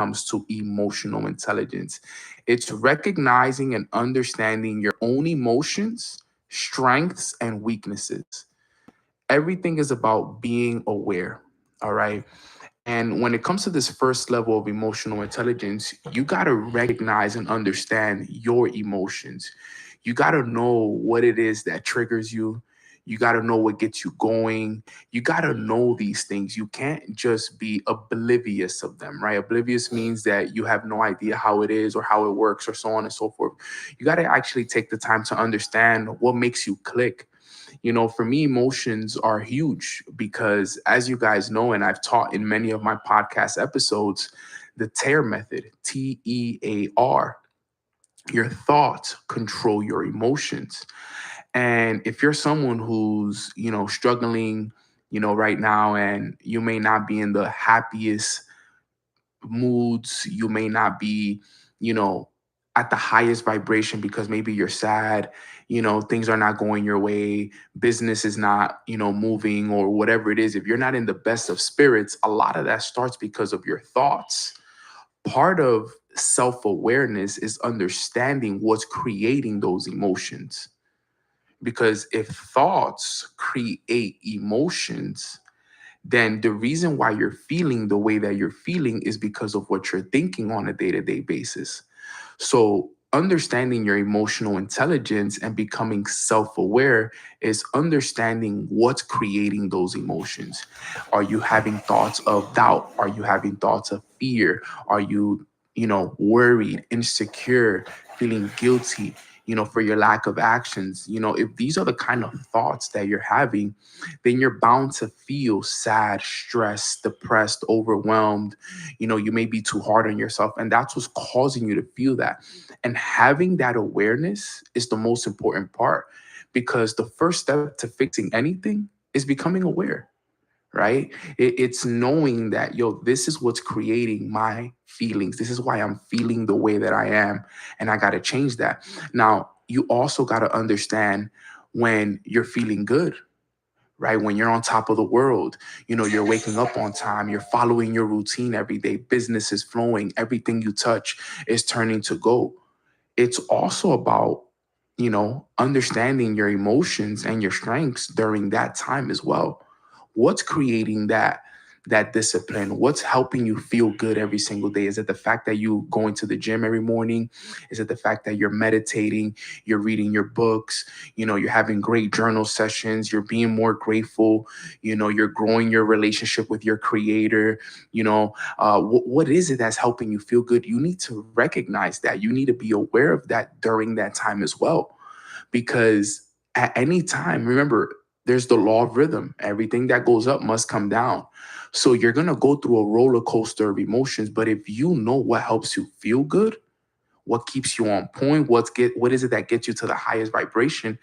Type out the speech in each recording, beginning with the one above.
comes to emotional intelligence. It's recognizing and understanding your own emotions, strengths, and weaknesses. Everything is about being aware. All right. And when it comes to this first level of emotional intelligence, you got to recognize and understand your emotions. You got to know what it is that triggers you. You got to know what gets you going. You got to know these things. You can't just be oblivious of them, right? Oblivious means that you have no idea how it is or how it works or so on and so forth. You got to actually take the time to understand what makes you click. For me, emotions are huge because, as you guys know, and I've taught in many of my podcast episodes, the TEAR method, TEAR, your thoughts control your emotions. And if you're someone who's, struggling, right now, and you may not be in the happiest moods, you may not be, you know, at the highest vibration because maybe you're sad, things are not going your way, business is not, moving or whatever it is. If you're not in the best of spirits, a lot of that starts because of your thoughts. Part of self awareness is understanding what's creating those emotions. Because if thoughts create emotions, then the reason why you're feeling the way that you're feeling is because of what you're thinking on a day to day basis. So, understanding your emotional intelligence and becoming self aware is understanding what's creating those emotions. Are you having thoughts of doubt? Are you having thoughts of fear? Are you, worried, insecure, feeling guilty? For your lack of actions. If these are the kind of thoughts that you're having, then you're bound to feel sad, stressed, depressed, overwhelmed. You may be too hard on yourself, and that's what's causing you to feel that. And having that awareness is the most important part, because the first step to fixing anything is becoming aware, right? It's knowing that, this is what's creating my feelings. This is why I'm feeling the way that I am, and I got to change that. Now, you also got to understand when you're feeling good, right? When you're on top of the world, you're waking up on time, you're following your routine every day, business is flowing, everything you touch is turning to gold. It's also about, understanding your emotions and your strengths during that time as well. What's creating that discipline? What's helping you feel good every single day? Is it the fact that you going to the gym every morning? Is it the fact that you're meditating, you're reading your books, you're having great journal sessions, you're being more grateful, you're growing your relationship with your creator? What is it that's helping you feel good? You need to recognize that. You need to be aware of that during that time as well, because at any time, remember, there's the law of rhythm. Everything that goes up must come down. So you're going to go through a roller coaster of emotions, but if you know what helps you feel good, what keeps you on point, what is it that gets you to the highest vibration,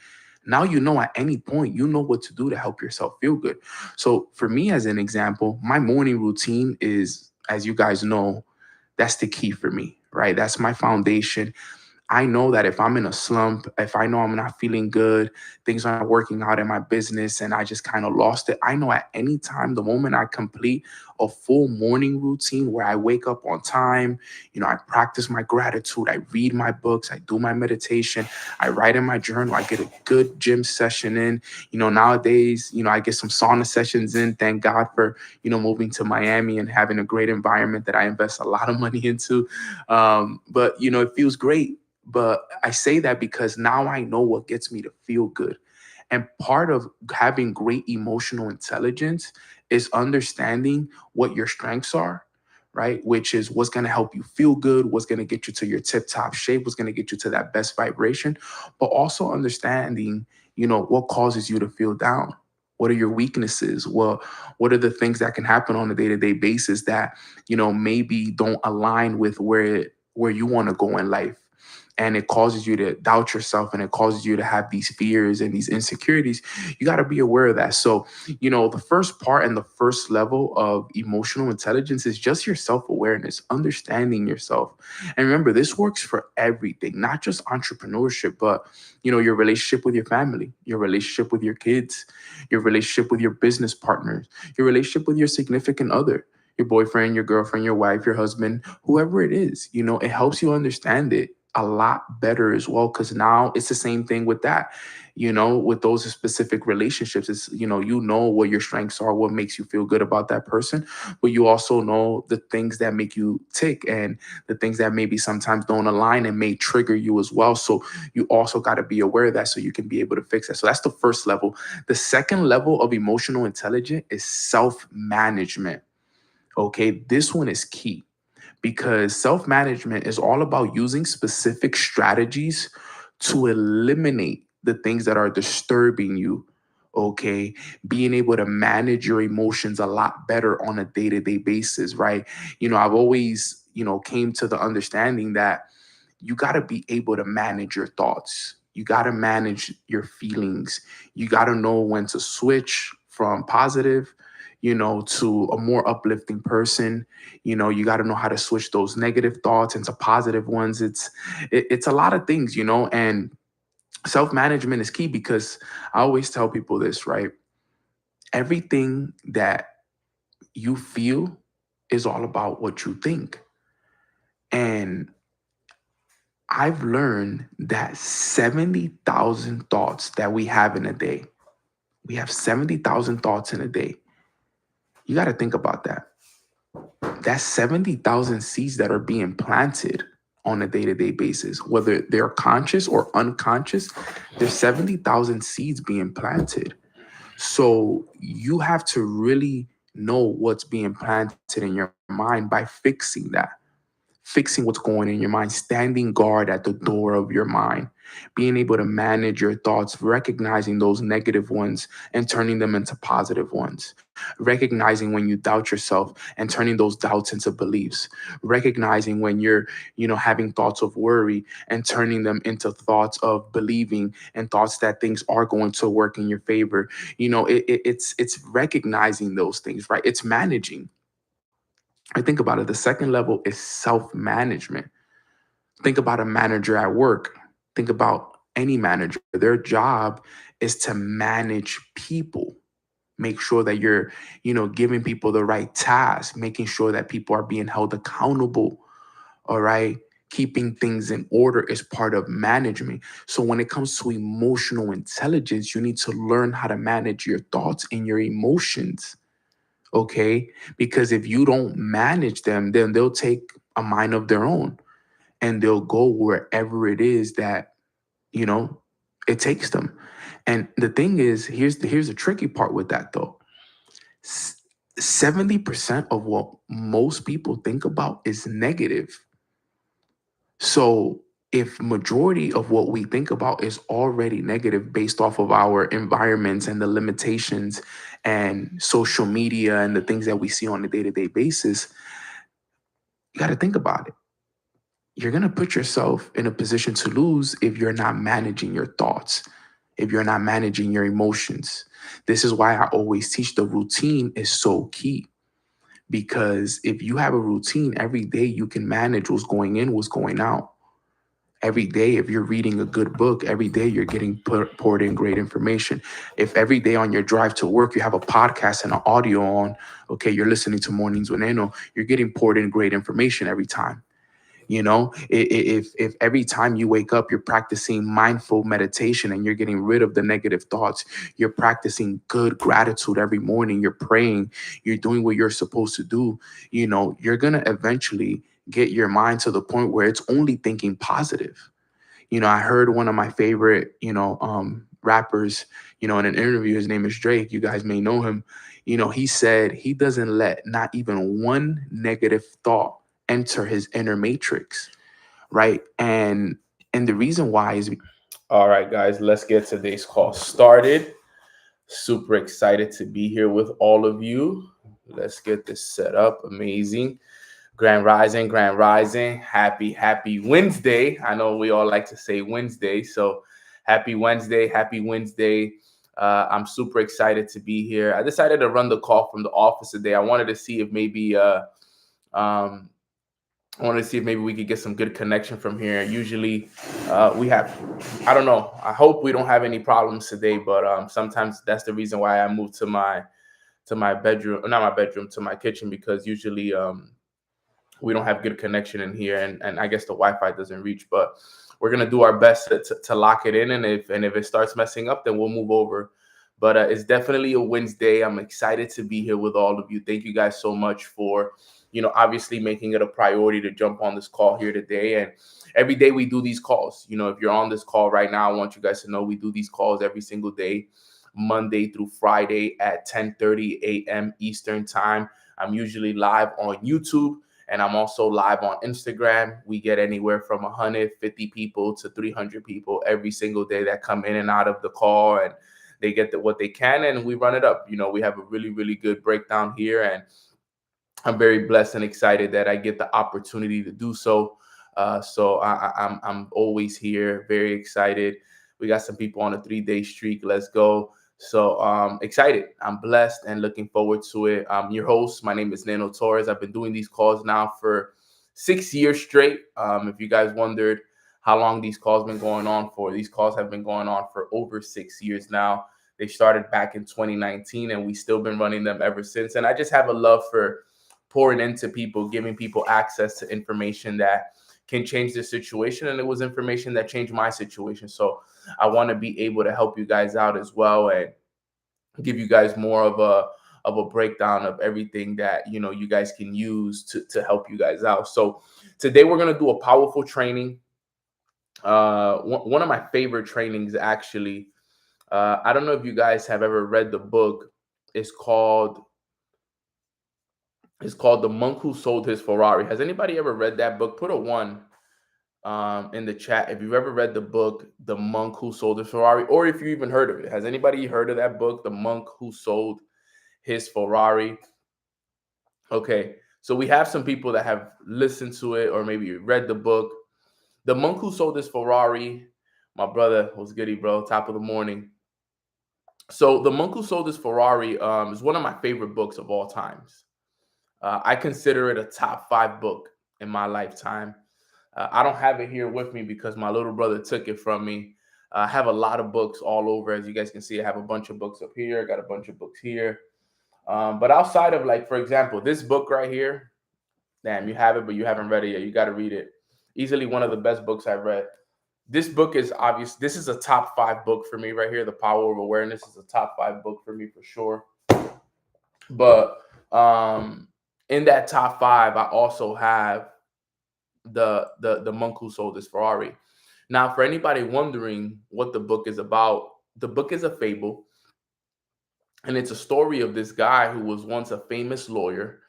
now you know at any point, you know what to do to help yourself feel good. So for me, as an example, my morning routine is, as you guys know, that's the key for me, right? That's my foundation. I know that if I'm in a slump, if I know I'm not feeling good, things aren't working out in my business, and I just kind of lost it, I know at any time, the moment I complete a full morning routine where I wake up on time, I practice my gratitude, I read my books, I do my meditation, I write in my journal, I get a good gym session in. Nowadays, I get some sauna sessions in. Thank God for, moving to Miami and having a great environment that I invest a lot of money into. But, it feels great. But I say that because now I know what gets me to feel good. And part of having great emotional intelligence is understanding what your strengths are, right? Which is what's going to help you feel good, what's going to get you to your tip top shape, what's going to get you to that best vibration, but also understanding, what causes you to feel down. What are your weaknesses? Well, what are the things that can happen on a day to day basis that, maybe don't align with where you want to go in life? And it causes you to doubt yourself, and it causes you to have these fears and these insecurities. You got to be aware of that. So, the first part and the first level of emotional intelligence is just your self awareness, understanding yourself. And remember, this works for everything, not just entrepreneurship, but, your relationship with your family, your relationship with your kids, your relationship with your business partners, your relationship with your significant other. your boyfriend, your girlfriend, your wife, your husband, whoever it is. It helps you understand it a lot better as well, because now it's the same thing with that. With those specific relationships, it's you know what your strengths are, what makes you feel good about that person, but you also know the things that make you tick, and the things that maybe sometimes don't align and may trigger you as well. So you also got to be aware of that so you can be able to fix that. So that's the first level. The second level of emotional intelligence is self-management. Okay, this one is key, because self-management is all about using specific strategies to eliminate the things that are disturbing you. Okay, being able to manage your emotions a lot better on a day-to-day basis, right? I've always came to the understanding that you got to be able to manage your thoughts. You got to manage your feelings. You got to know when to switch from positive, to a more uplifting person. You got to know how to switch those negative thoughts into positive ones. It's a lot of things, and self-management is key, because I always tell people this, right? Everything that you feel is all about what you think. And I've learned that 70,000 thoughts that we have in a day, we have 70,000 thoughts in a day. You got to think about that. That's 70,000 seeds that are being planted on a day-to-day basis, whether they're conscious or unconscious. There's 70,000 seeds being planted. So you have to really know what's being planted in your mind by fixing what's going in your mind, standing guard at the door of your mind, being able to manage your thoughts, recognizing those negative ones and turning them into positive ones, recognizing when you doubt yourself and turning those doubts into beliefs, recognizing when you're, having thoughts of worry and turning them into thoughts of believing and thoughts that things are going to work in your favor. It's recognizing those things, right? It's managing. I think about it. The second level is self management. Think about a manager at work. Think about any manager. Their job is to manage people. Make sure that you're, giving people the right tasks, making sure that people are being held accountable. All right. Keeping things in order is part of management. So when it comes to emotional intelligence, you need to learn how to manage your thoughts and your emotions. Okay. Because if you don't manage them, then they'll take a mind of their own, and they'll go wherever it is that, you know, it takes them. And the thing is, here's the tricky part with that though. 70% of what most people think about is negative. So if majority of what we think about is already negative based off of our environments and the limitations and social media and the things that we see on a day-to-day basis, you got to think about it. You're going to put yourself in a position to lose if you're not managing your thoughts, if you're not managing your emotions. This is why I always teach the routine is so key. Because if you have a routine every day, you can manage what's going in, what's going out. Every day, if you're reading a good book, every day you're getting poured in great information. If every day on your drive to work, you have a podcast and an audio on, okay, you're listening to Mornings with Neno, you're getting poured in great information every time. If every time you wake up, you're practicing mindful meditation and you're getting rid of the negative thoughts, you're practicing good gratitude every morning, you're praying, you're doing what you're supposed to do, you're going to eventually get your mind to the point where it's only thinking positive. I heard one of my favorite, rappers, in an interview, his name is Drake. You guys may know him. He said he doesn't let not even one negative thought enter his inner matrix, right? And the reason why is, all right, guys, let's get today's call started. Super excited to be here with all of you. Let's get this set up. Amazing. Grand Rising, Grand Rising. Happy Wednesday. I know we all like to say Wednesday, so happy Wednesday, happy Wednesday. I'm super excited to be here. I decided to run the call from the office today. I wanted to see if maybe we could get some good connection from here. Usually we have, I don't know. I hope we don't have any problems today, but sometimes that's the reason why I moved to my bedroom, not my bedroom, to my kitchen, because usually we don't have good connection in here, and I guess the Wi-Fi doesn't reach. But we're gonna do our best to lock it in, and if it starts messing up, then we'll move over. But it's definitely a Wednesday. I'm excited to be here with all of you. Thank you guys so much for, obviously making it a priority to jump on this call here today. And every day we do these calls. If you're on this call right now, I want you guys to know we do these calls every single day, Monday through Friday at 10:30 a.m. Eastern time. I'm usually live on YouTube, and I'm also live on Instagram. We get anywhere from 150 people to 300 people every single day that come in and out of the call, and they get what they can, and we run it up. We have a really, really good breakdown here, and I'm very blessed and excited that I get the opportunity to do so. I'm always here, very excited. We got some people on a 3-day streak. Let's go. So excited. I'm blessed and looking forward to it. I'm your host. My name is Nano Torres. I've been doing these calls now for 6 years straight. If you guys wondered how long these calls been going on for, these calls have been going on for over 6 years now. They started back in 2019, and we still been running them ever since. And I just have a love for pouring into people, giving people access to information that can change their situation. And it was information that changed my situation. So I want to be able to help you guys out as well, and give you guys more of a breakdown of everything that you guys can use to help you guys out. So today we're going to do a powerful training. One of my favorite trainings, actually. I don't know if you guys have ever read the book. It's called The Monk Who Sold His Ferrari. Has anybody ever read that book? Put a 1 in the chat if you've ever read the book The Monk Who Sold His Ferrari, or if you even heard of it. Has anybody heard of that book, The Monk Who Sold His Ferrari? Okay, so we have some people that have listened to it or maybe read the book. The Monk Who Sold His Ferrari. My brother, what's goody, bro? Top of the morning. So The Monk Who Sold His Ferrari is one of my favorite books of all times. I consider it a top 5 book in my lifetime. I don't have it here with me because my little brother took it from me. I have a lot of books all over. As you guys can see, I have a bunch of books up here. I got a bunch of books here. But outside of, like, for example, this book right here, damn, you have it, but you haven't read it yet. You got to read it. Easily one of the best books I've read. This book is obvious. This is a top 5 book for me right here. The Power of Awareness is a top 5 book for me for sure. But in that top 5, I also have the Monk Who Sold His Ferrari. Now, for anybody wondering what the book is about, the book is a fable, and it's a story of this guy who was once a famous lawyer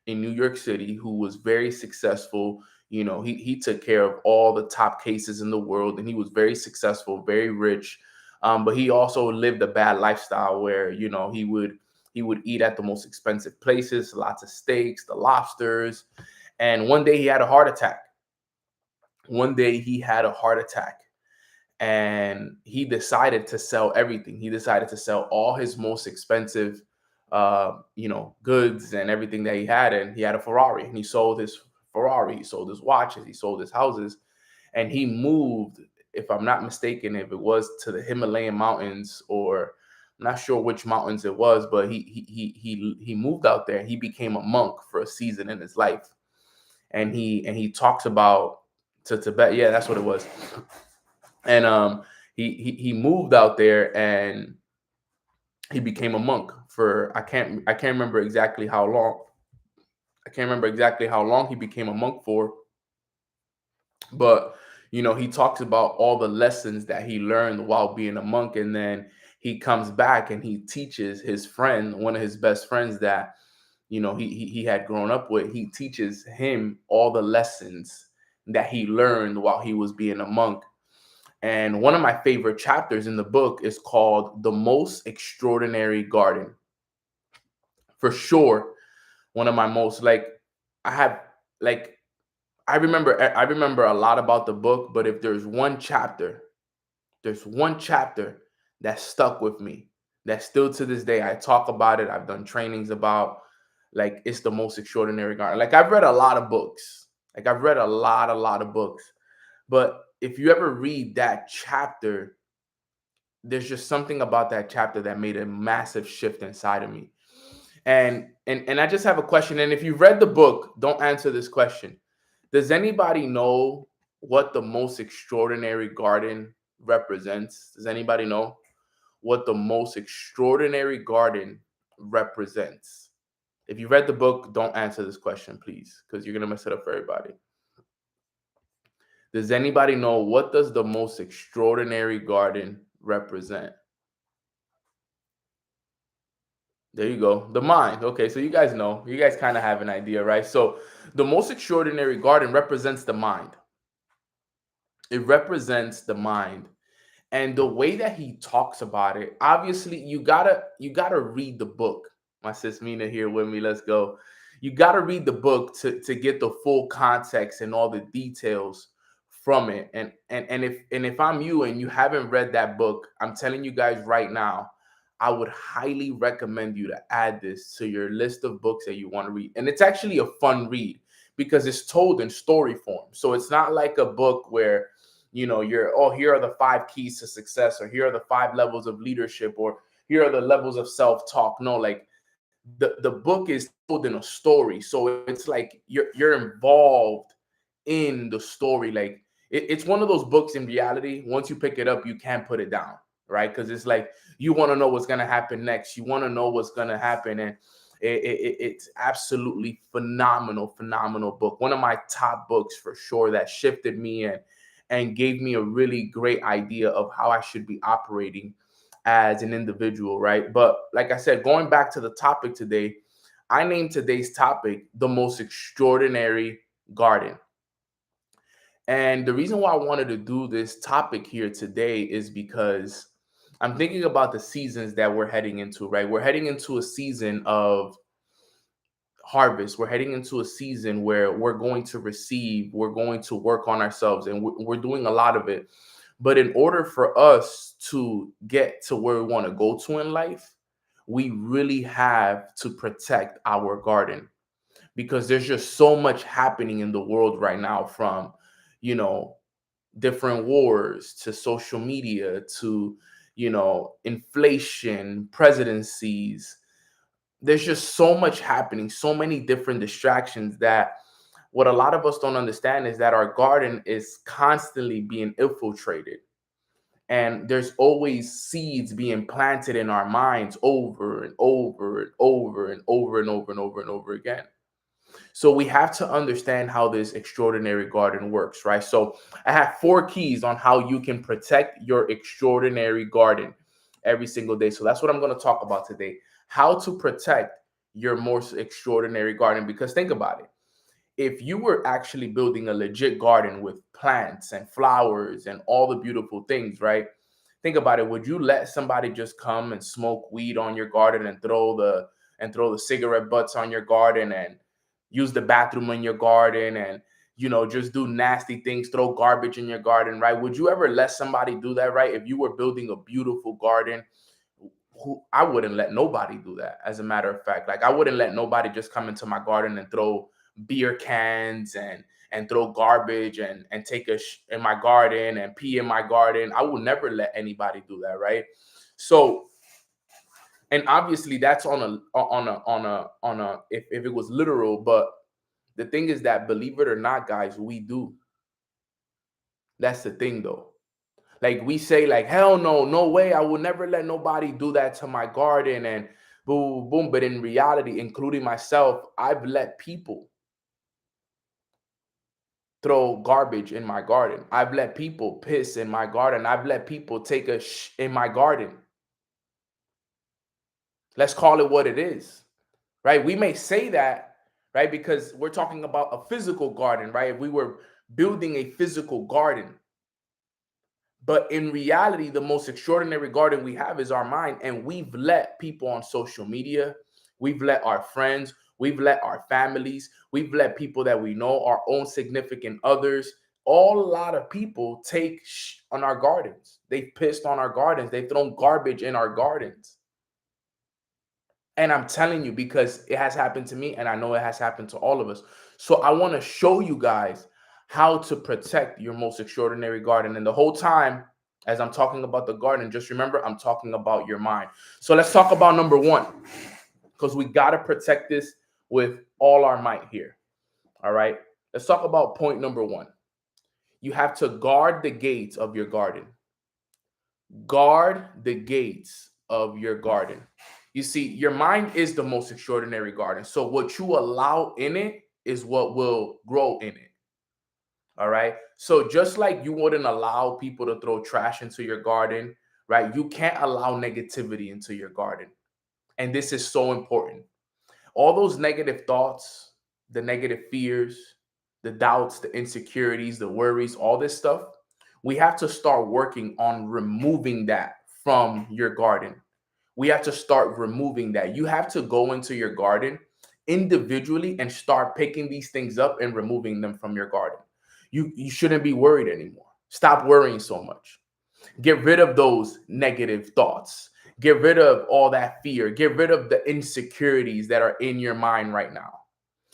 in New York City, who was very successful. He took care of all the top cases in the world, and he was very successful, very rich. But he also lived a bad lifestyle where he would eat at the most expensive places, lots of steaks, the lobsters. And one day he had a heart attack. And he decided to sell everything. He decided to sell all his most expensive, goods and everything that he had. And he had a Ferrari, and he sold his Ferrari. He sold his watches. He sold his houses, and he moved, if I'm not mistaken, if it was to the Himalayan mountains, or I'm not sure which mountains it was, but he moved out there. He became a monk for a season in his life. And he talks about to Tibet. Yeah, that's what it was. And he moved out there, and he became a monk for I can't remember exactly how long. I can't remember exactly how long he became a monk for. But he talks about all the lessons that he learned while being a monk, and then he comes back and he teaches his friend, one of his best friends that he had grown up with. He teaches him all the lessons that he learned while he was being a monk. And one of my favorite chapters in the book is called The Most Extraordinary Garden. For sure, one of my most, I remember a lot about the book, but if there's one chapter that stuck with me, that still to this day I talk about it. I've done trainings about, it's The Most Extraordinary Garden. I've read a lot of books. I've read a lot of books. But if you ever read that chapter, there's just something about that chapter that made a massive shift inside of me. And I just have a question. And if you've read the book, don't answer this question. Does anybody know what the most extraordinary garden represents? Does anybody know what the most extraordinary garden represents? If you read the book, don't answer this question, please, because you're gonna mess it up for everybody. Does anybody know what does the most extraordinary garden represent? There you go. The mind. Okay, so you guys know. You guys kind of have an idea, right? So the most extraordinary garden represents the mind. It represents the mind. And the way that he talks about it, obviously you gotta read the book. My sis Mina here with me. Let's go. You gotta read the book to get the full context and all the details from it. And if I'm you and you haven't read that book, I'm telling you guys right now, I would highly recommend you to add this to your list of books that you want to read. And it's actually a fun read because it's told in story form. So it's not like a book where you're, oh, here are the 5 keys to success, or here are the 5 levels of leadership, or here are the levels of self-talk. No, like the book is told in a story. So it's like you're involved in the story. Like it's one of those books in reality. Once you pick it up, you can't put it down, right? Because it's like you want to know what's gonna happen next. You want to know what's gonna happen, and it's absolutely phenomenal book. One of my top books for sure that shifted me and gave me a really great idea of how I should be operating as an individual, right? But like I said, going back to the topic today, I named today's topic the most extraordinary garden. And the reason why I wanted to do this topic here today is because I'm thinking about the seasons that we're heading into, right? We're heading into a season of harvest. We're heading into a season where we're going to receive, we're going to work on ourselves, and we're doing a lot of it. But in order for us to get to where we want to go to in life, we really have to protect our garden, because there's just so much happening in the world right now, from, you know, different wars to social media to, inflation, presidencies. There's just so much happening, so many different distractions, that what a lot of us don't understand is that our garden is constantly being infiltrated. And there's always seeds being planted in our minds over and over and over and over and over and over and over again. So we have to understand how this extraordinary garden works, right? So I have 4 keys on how you can protect your extraordinary garden every single day. So that's what I'm going to talk about today. How to protect your most extraordinary garden. Because think about it. If you were actually building a legit garden with plants and flowers and all the beautiful things, right? Think about it. Would you let somebody just come and smoke weed on your garden and throw the cigarette butts on your garden and use the bathroom in your garden and just do nasty things, throw garbage in your garden, right? Would you ever let somebody do that, right? If you were building a beautiful garden, I wouldn't let nobody do that. As a matter of fact, like I wouldn't let nobody just come into my garden and throw beer cans and throw garbage and take in my garden and pee in my garden. I will never let anybody do that, right? So, and obviously that's on a if it was literal, but the thing is that, believe it or not, guys, we do. That's the thing, though. Like we say, like, hell no, no way, I will never let nobody do that to my garden and boom, boom. But in reality, including myself, I've let people throw garbage in my garden. I've let people piss in my garden. I've let people take a in my garden. Let's call it what it is, right? We may say that, right, because we're talking about a physical garden, right? If we were building a physical garden. But in reality, the most extraordinary garden we have is our mind. And we've let people on social media, we've let our friends, we've let our families, we've let people that we know, our own significant others, all a lot of people take on our gardens. They've pissed on our gardens. They've thrown garbage in our gardens. And I'm telling you, because it has happened to me and I know it has happened to all of us. So I want to show you guys how to protect your most extraordinary garden. And the whole time, as I'm talking about the garden, just remember, I'm talking about your mind. So let's talk about number 1. because we got to protect this with all our might here. All right. Let's talk about point number one. You have to guard the gates of your garden. Guard the gates of your garden. You see, your mind is the most extraordinary garden. So what you allow in it is what will grow in it. All right. So just like you wouldn't allow people to throw trash into your garden, right? You can't allow negativity into your garden. And this is so important. All those negative thoughts, the negative fears, the doubts, the insecurities, the worries, all this stuff, we have to start working on removing that from your garden. We have to start removing that. You have to go into your garden individually and start picking these things up and removing them from your garden. You shouldn't be worried anymore. Stop worrying so much. Get rid of those negative thoughts. Get rid of all that fear. Get rid of the insecurities that are in your mind right now.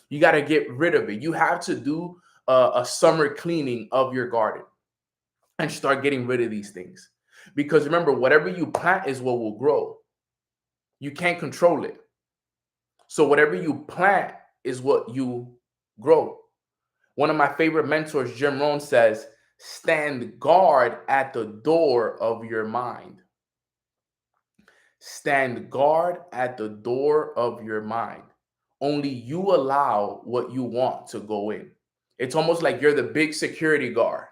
You got to get rid of it. You have to do a summer cleaning of your garden and start getting rid of these things. Because remember, whatever you plant is what will grow. You can't control it. So whatever you plant is what you grow. One of my favorite mentors, Jim Rohn, says, stand guard at the door of your mind. Stand guard at the door of your mind. Only you allow what you want to go in. It's almost like you're the big security guard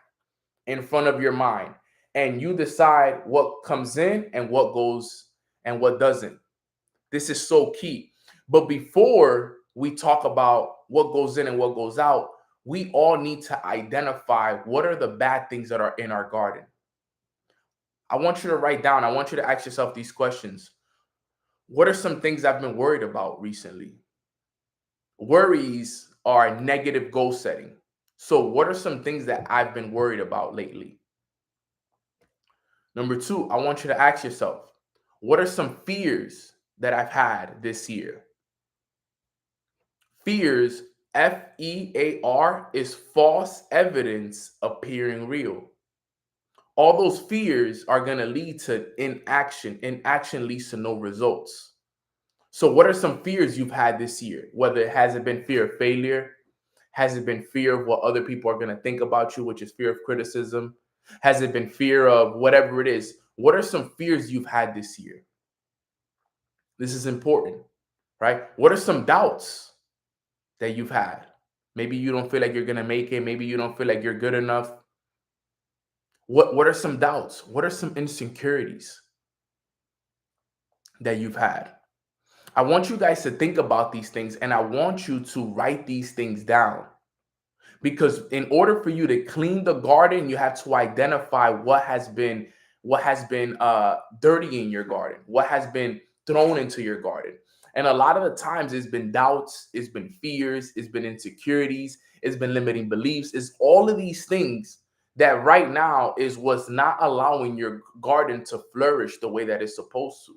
in front of your mind, and you decide what comes in and what goes and what doesn't. This is so key. But before we talk about what goes in and what goes out, we all need to identify what are the bad things that are in our garden. I want you to write down, I want you to ask yourself these questions. What are some things I've been worried about recently? Worries are negative goal setting. So what are some things that I've been worried about lately? Number two, I want you to ask yourself, what are some fears that I've had this year? Fears, FEAR, is false evidence appearing real. All those fears are going to lead to inaction. Inaction leads to no results. So what are some fears you've had this year? Whether has it been fear of failure? Has it been fear of what other people are going to think about you, which is fear of criticism? Has it been fear of whatever it is? What are some fears you've had this year? This is important, right? What are some doubts that you've had? Maybe you don't feel like you're going to make it. Maybe you don't feel like you're good enough. What are some doubts? What are some insecurities that you've had? I want you guys to think about these things, and I want you to write these things down. Because in order for you to clean the garden, you have to identify what has been dirty in your garden, what has been thrown into your garden. And a lot of the times it's been doubts, it's been fears, it's been insecurities, it's been limiting beliefs. It's all of these things that right now is what's not allowing your garden to flourish the way that it's supposed to.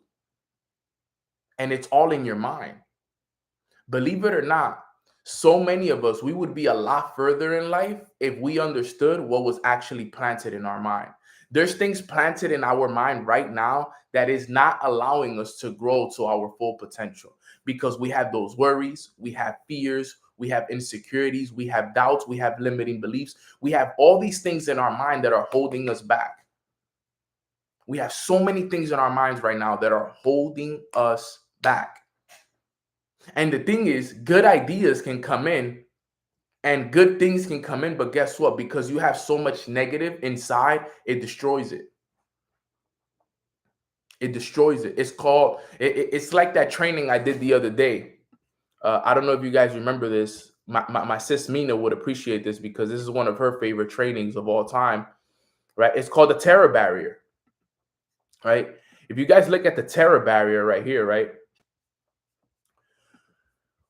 And it's all in your mind. Believe it or not, so many of us, we would be a lot further in life if we understood what was actually planted in our mind. There's things planted in our mind right now that is not allowing us to grow to our full potential because we have those worries, we have fears, we have insecurities, we have doubts, we have limiting beliefs. We have all these things in our mind that are holding us back. We have so many things in our minds right now that are holding us back. And the thing is, good ideas can come in and good things can come in, but guess what? Because you have so much negative inside, it destroys it. It destroys it. It's called, it's like that training I did the other day. I don't know if you guys remember this. My sis Mina would appreciate this because this is one of her favorite trainings of all time, right? It's called the terror barrier, right? If you guys look at the terror barrier right here, right?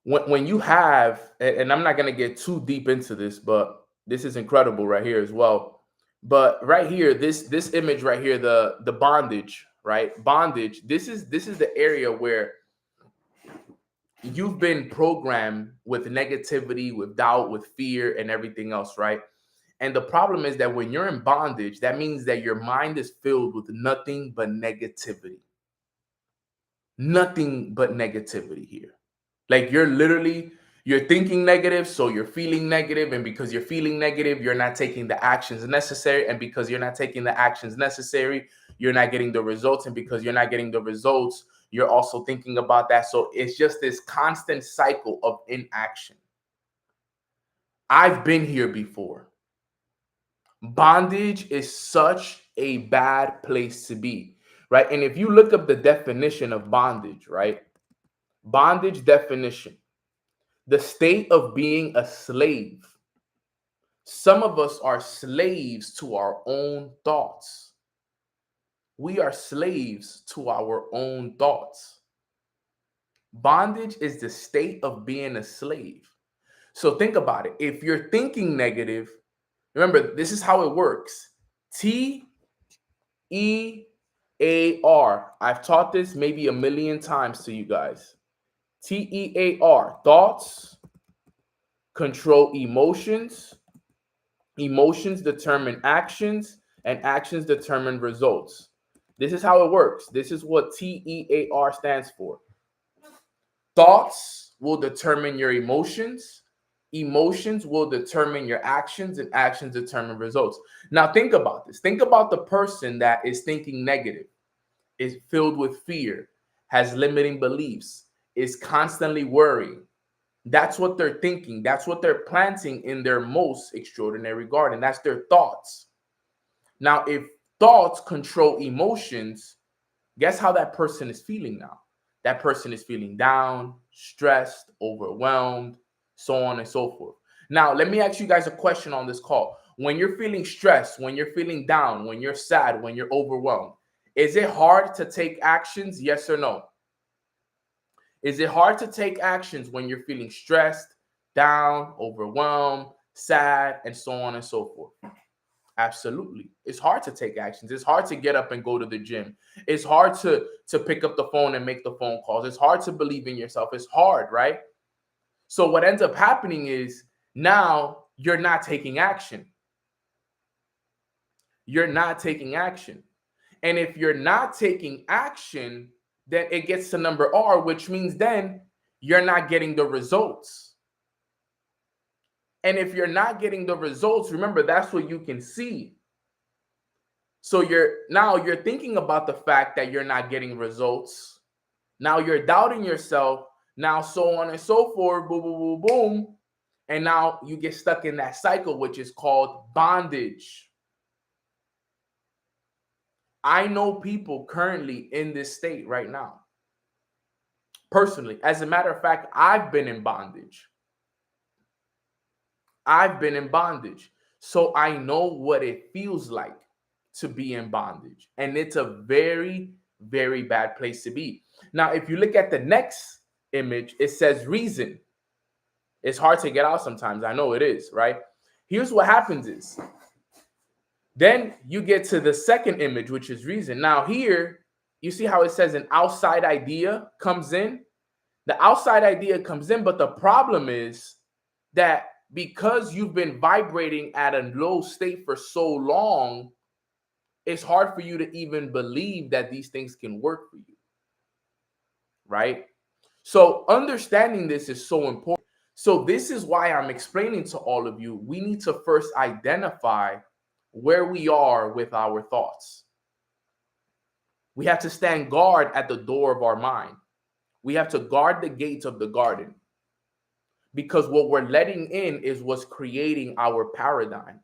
When you have, and I'm not going to get too deep into this, but this is incredible right here as well. But right here, this image right here, the bondage, right? Bondage. This is the area where you've been programmed with negativity, with doubt, with fear, and everything else, right? And the problem is that when you're in bondage, that means that your mind is filled with nothing but negativity. Nothing but negativity here. Like you're thinking negative, so you're feeling negative, and because you're feeling negative, you're not taking the actions necessary, and because you're not taking the actions necessary, you're not getting the results, and because you're not getting the results, you're also thinking about that. So it's just this constant cycle of inaction. I've been here before. Bondage is such a bad place to be, right? And if you look up the definition of bondage, right? Bondage definition: the state of being a slave. Some of us are slaves to our own thoughts. We are slaves to our own thoughts. Bondage is the state of being a slave. So think about it. If you're thinking negative, remember, this is how it works. TEAR. I've taught this maybe a million times to you guys. TEAR. Thoughts control emotions. Emotions determine actions, and actions determine results. This is how it works. This is what TEAR stands for. Thoughts will determine your emotions. Emotions will determine your actions, and actions determine results. Now think about this. Think about the person that is thinking negative, is filled with fear, has limiting beliefs, is constantly worrying. That's what they're thinking. That's what they're planting in their most extraordinary garden. That's their thoughts. Now, if thoughts control emotions, guess how that person is feeling now? That person is feeling down, stressed, overwhelmed, so on and so forth. Now, let me ask you guys a question on this call. When you're feeling stressed, when you're feeling down, when you're sad, when you're overwhelmed, is it hard to take actions? Yes or no? Is it hard to take actions when you're feeling stressed, down, overwhelmed, sad, and so on and so forth? Absolutely. It's hard to take actions. It's hard to get up and go to the gym. It's hard to pick up the phone and make the phone calls. It's hard to believe in yourself. It's hard, right? So what ends up happening is now you're not taking action. You're not taking action. And if you're not taking action, then it gets to number R, which means then you're not getting the results. And if you're not getting the results, remember, that's what you can see. So you're thinking about the fact that you're not getting results. Now you're doubting yourself. Now so on and so forth. Boom, boom, boom, boom. And now you get stuck in that cycle, which is called bondage. I know people currently in this state right now. Personally, as a matter of fact, I've been in bondage. I've been in bondage. So I know what it feels like to be in bondage. And it's a very, very bad place to be. Now, if you look at the next image, it says reason. It's hard to get out sometimes. I know it is, right? Here's what happens is, then you get to the second image, which is reason. Now here, you see how it says an outside idea comes in? The outside idea comes in, but the problem is that because you've been vibrating at a low state for so long, it's hard for you to even believe that these things can work for you, right? So understanding this is so important. So this is why I'm explaining to all of you, we need to first identify where we are with our thoughts. We have to stand guard at the door of our mind. We have to guard the gates of the garden, because what we're letting in is what's creating our paradigm.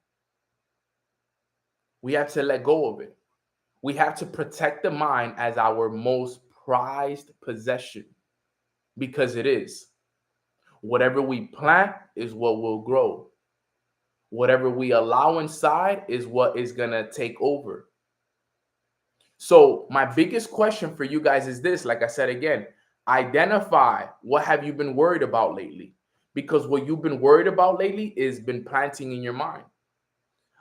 We have to let go of it. We have to protect the mind as our most prized possession, because it is. Whatever we plant is what will grow. Whatever we allow inside is what is going to take over. So my biggest question for you guys is this, like I said again, identify what have you been worried about lately? Because what you've been worried about lately is been planting in your mind.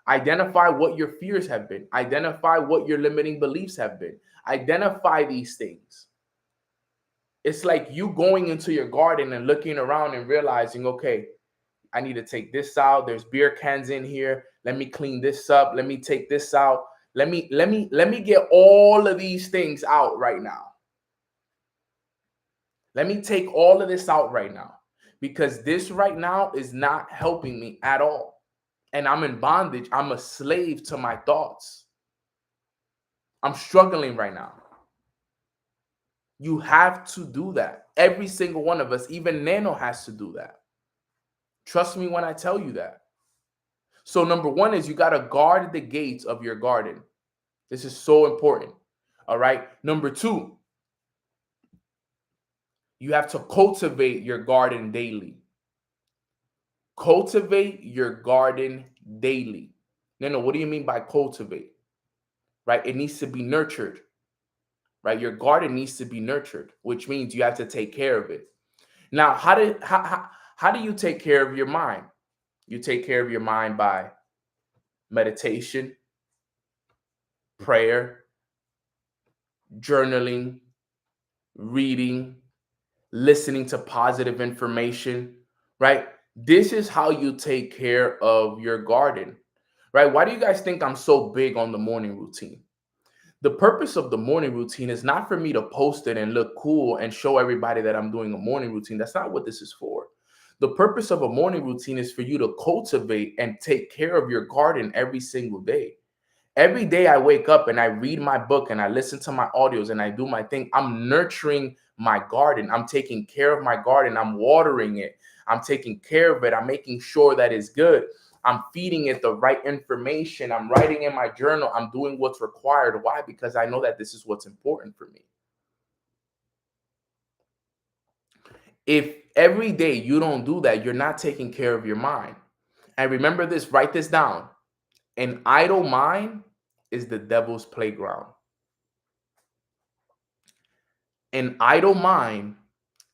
Identify what your fears have been. Identify what your limiting beliefs have been. Identify these things. It's like you going into your garden and looking around and realizing, okay, I need to take this out. There's beer cans in here. Let me clean this up. Let me take this out. Let me get all of these things out right now. Let me take all of this out right now because this right now is not helping me at all. And I'm in bondage. I'm a slave to my thoughts. I'm struggling right now. You have to do that. Every single one of us, even Nano has to do that. Trust me when I tell you that. So number one is you got to guard the gates of your garden. This is so important. All right. Number two, you have to cultivate your garden daily. Cultivate your garden daily. No, what do you mean by cultivate? Right? It needs to be nurtured. Right? Your garden needs to be nurtured, which means you have to take care of it. Now, how do you take care of your mind? You take care of your mind by meditation, prayer, journaling, reading, listening to positive information, right? This is how you take care of your garden, right? Why do you guys think I'm so big on the morning routine? The purpose of the morning routine is not for me to post it and look cool and show everybody that I'm doing a morning routine. That's not what this is for. The purpose of a morning routine is for you to cultivate and take care of your garden every single day. Every day I wake up and I read my book and I listen to my audios and I do my thing. I'm nurturing my garden. I'm taking care of my garden. I'm watering it. I'm taking care of it. I'm making sure that it's good. I'm feeding it the right information. I'm writing in my journal. I'm doing what's required. Why? Because I know that this is what's important for me. If every day you don't do that, you're not taking care of your mind. And remember this, write this down. An idle mind is the devil's playground. An idle mind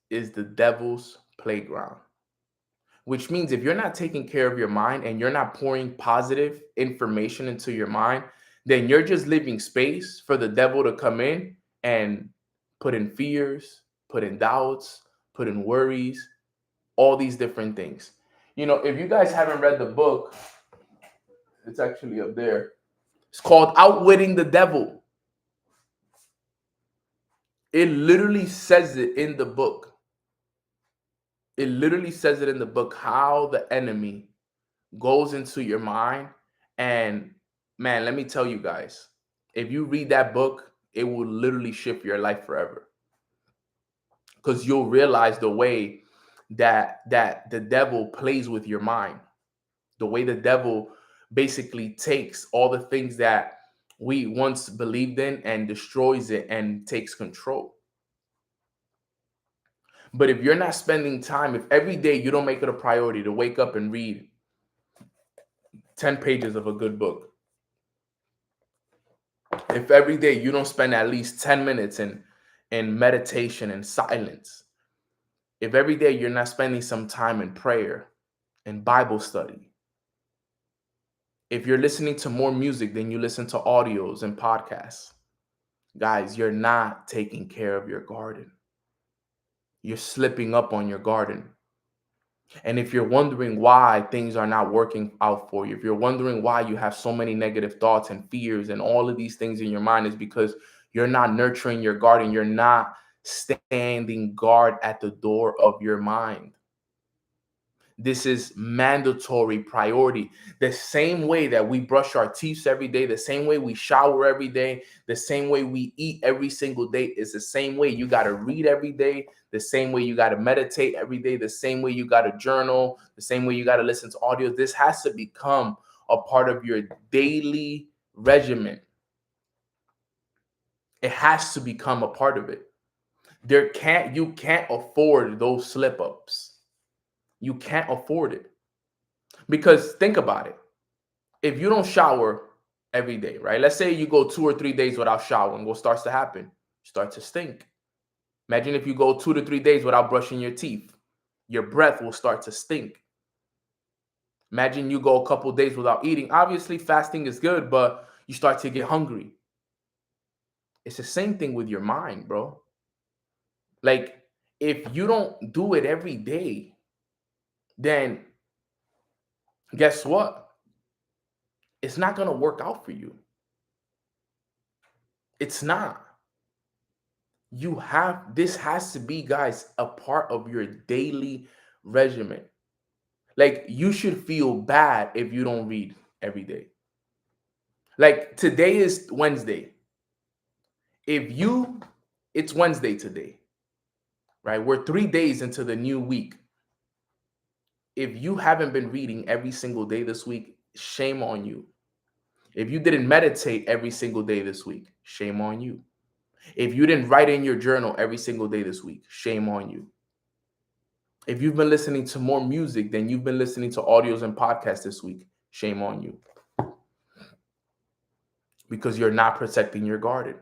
is the devil's playground, which means if you're not taking care of your mind and you're not pouring positive information into your mind, then you're just leaving space for the devil to come in and put in fears, put in doubts, put in worries, all these different things. You know, if you guys haven't read the book, it's actually up there. It's called Outwitting the Devil. It literally says it in the book. It literally says it in the book how the enemy goes into your mind. And man, let me tell you guys, if you read that book, it will literally shift your life forever. Because you'll realize the way that the devil plays with your mind, the way the devil basically takes all the things that we once believed in and destroys it and takes control. But if you're not spending time, if every day you don't make it a priority to wake up and read 10 pages of a good book, if every day you don't spend at least 10 minutes in meditation and silence, if every day you're not spending some time in prayer and Bible study, if you're listening to more music than you listen to audios and podcasts, guys, you're not taking care of your garden. You're slipping up on your garden. And if you're wondering why things are not working out for you, if you're wondering why you have so many negative thoughts and fears and all of these things in your mind, is because you're not nurturing your garden. You're not standing guard at the door of your mind. This is mandatory priority. The same way that we brush our teeth every day, the same way we shower every day, the same way we eat every single day is the same way you got to read every day, the same way you got to meditate every day, the same way you got to journal, the same way you got to listen to audio. This has to become a part of your daily regimen. It has to become a part of it. You can't afford those slip ups. You can't afford it. Because think about it. If you don't shower every day, right? Let's say you go 2 or 3 days without showering, what starts to happen? You start to stink. Imagine if you go 2 to 3 days without brushing your teeth, your breath will start to stink. Imagine you go a couple days without eating. Obviously, fasting is good, but you start to get hungry. It's the same thing with your mind, bro. Like, if you don't do it every day, then guess what? It's not going to work out for you. It's not. This has to be, guys, a part of your daily regimen. Like, you should feel bad if you don't read every day. Like, today is Wednesday. If you, it's Wednesday today, right? We're 3 days into the new week. If you haven't been reading every single day this week, shame on you. If you didn't meditate every single day this week, shame on you. If you didn't write in your journal every single day this week, shame on you. If you've been listening to more music than you've been listening to audios and podcasts this week, shame on you. Because you're not protecting your garden.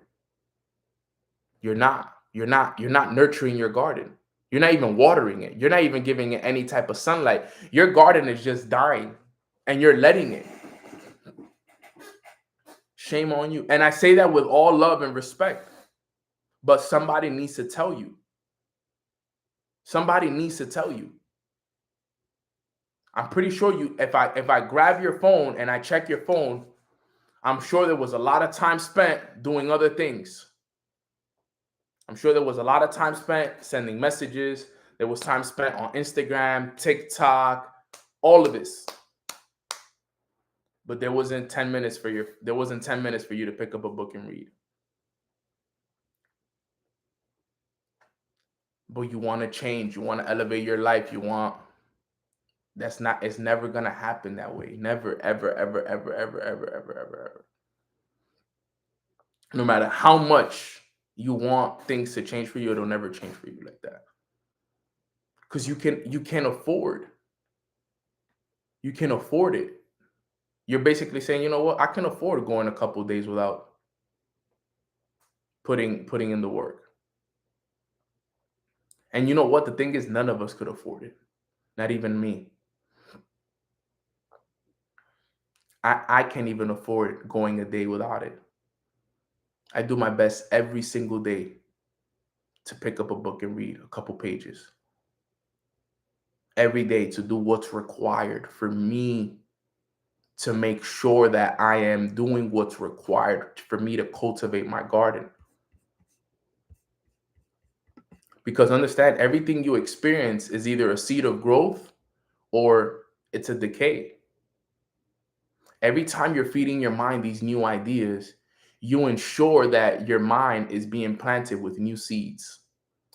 You're not nurturing your garden. You're not even watering it. You're not even giving it any type of sunlight. Your garden is just dying and you're letting it. Shame on you. And I say that with all love and respect. But somebody needs to tell you. Somebody needs to tell you. I'm pretty sure if I grab your phone and I check your phone, I'm sure there was a lot of time spent doing other things. I'm sure there was a lot of time spent sending messages. There was time spent on Instagram, TikTok, all of this. But there wasn't 10 minutes for you to pick up a book and read. But you want to change, you want to elevate your life, it's never gonna happen that way. Never, ever, ever, ever, ever, ever, ever, ever, ever. No matter how much you want things to change for you, it'll never change for you like that. Because you can afford it. You're basically saying, you know what, I can afford going a couple of days without putting in the work. And you know what? The thing is, none of us could afford it. Not even me. I can't even afford going a day without it. I do my best every single day to pick up a book and read a couple pages. Every day, to do what's required for me to make sure that I am doing what's required for me to cultivate my garden. Because understand, everything you experience is either a seed of growth or it's a decay. Every time you're feeding your mind these new ideas, you ensure that your mind is being planted with new seeds.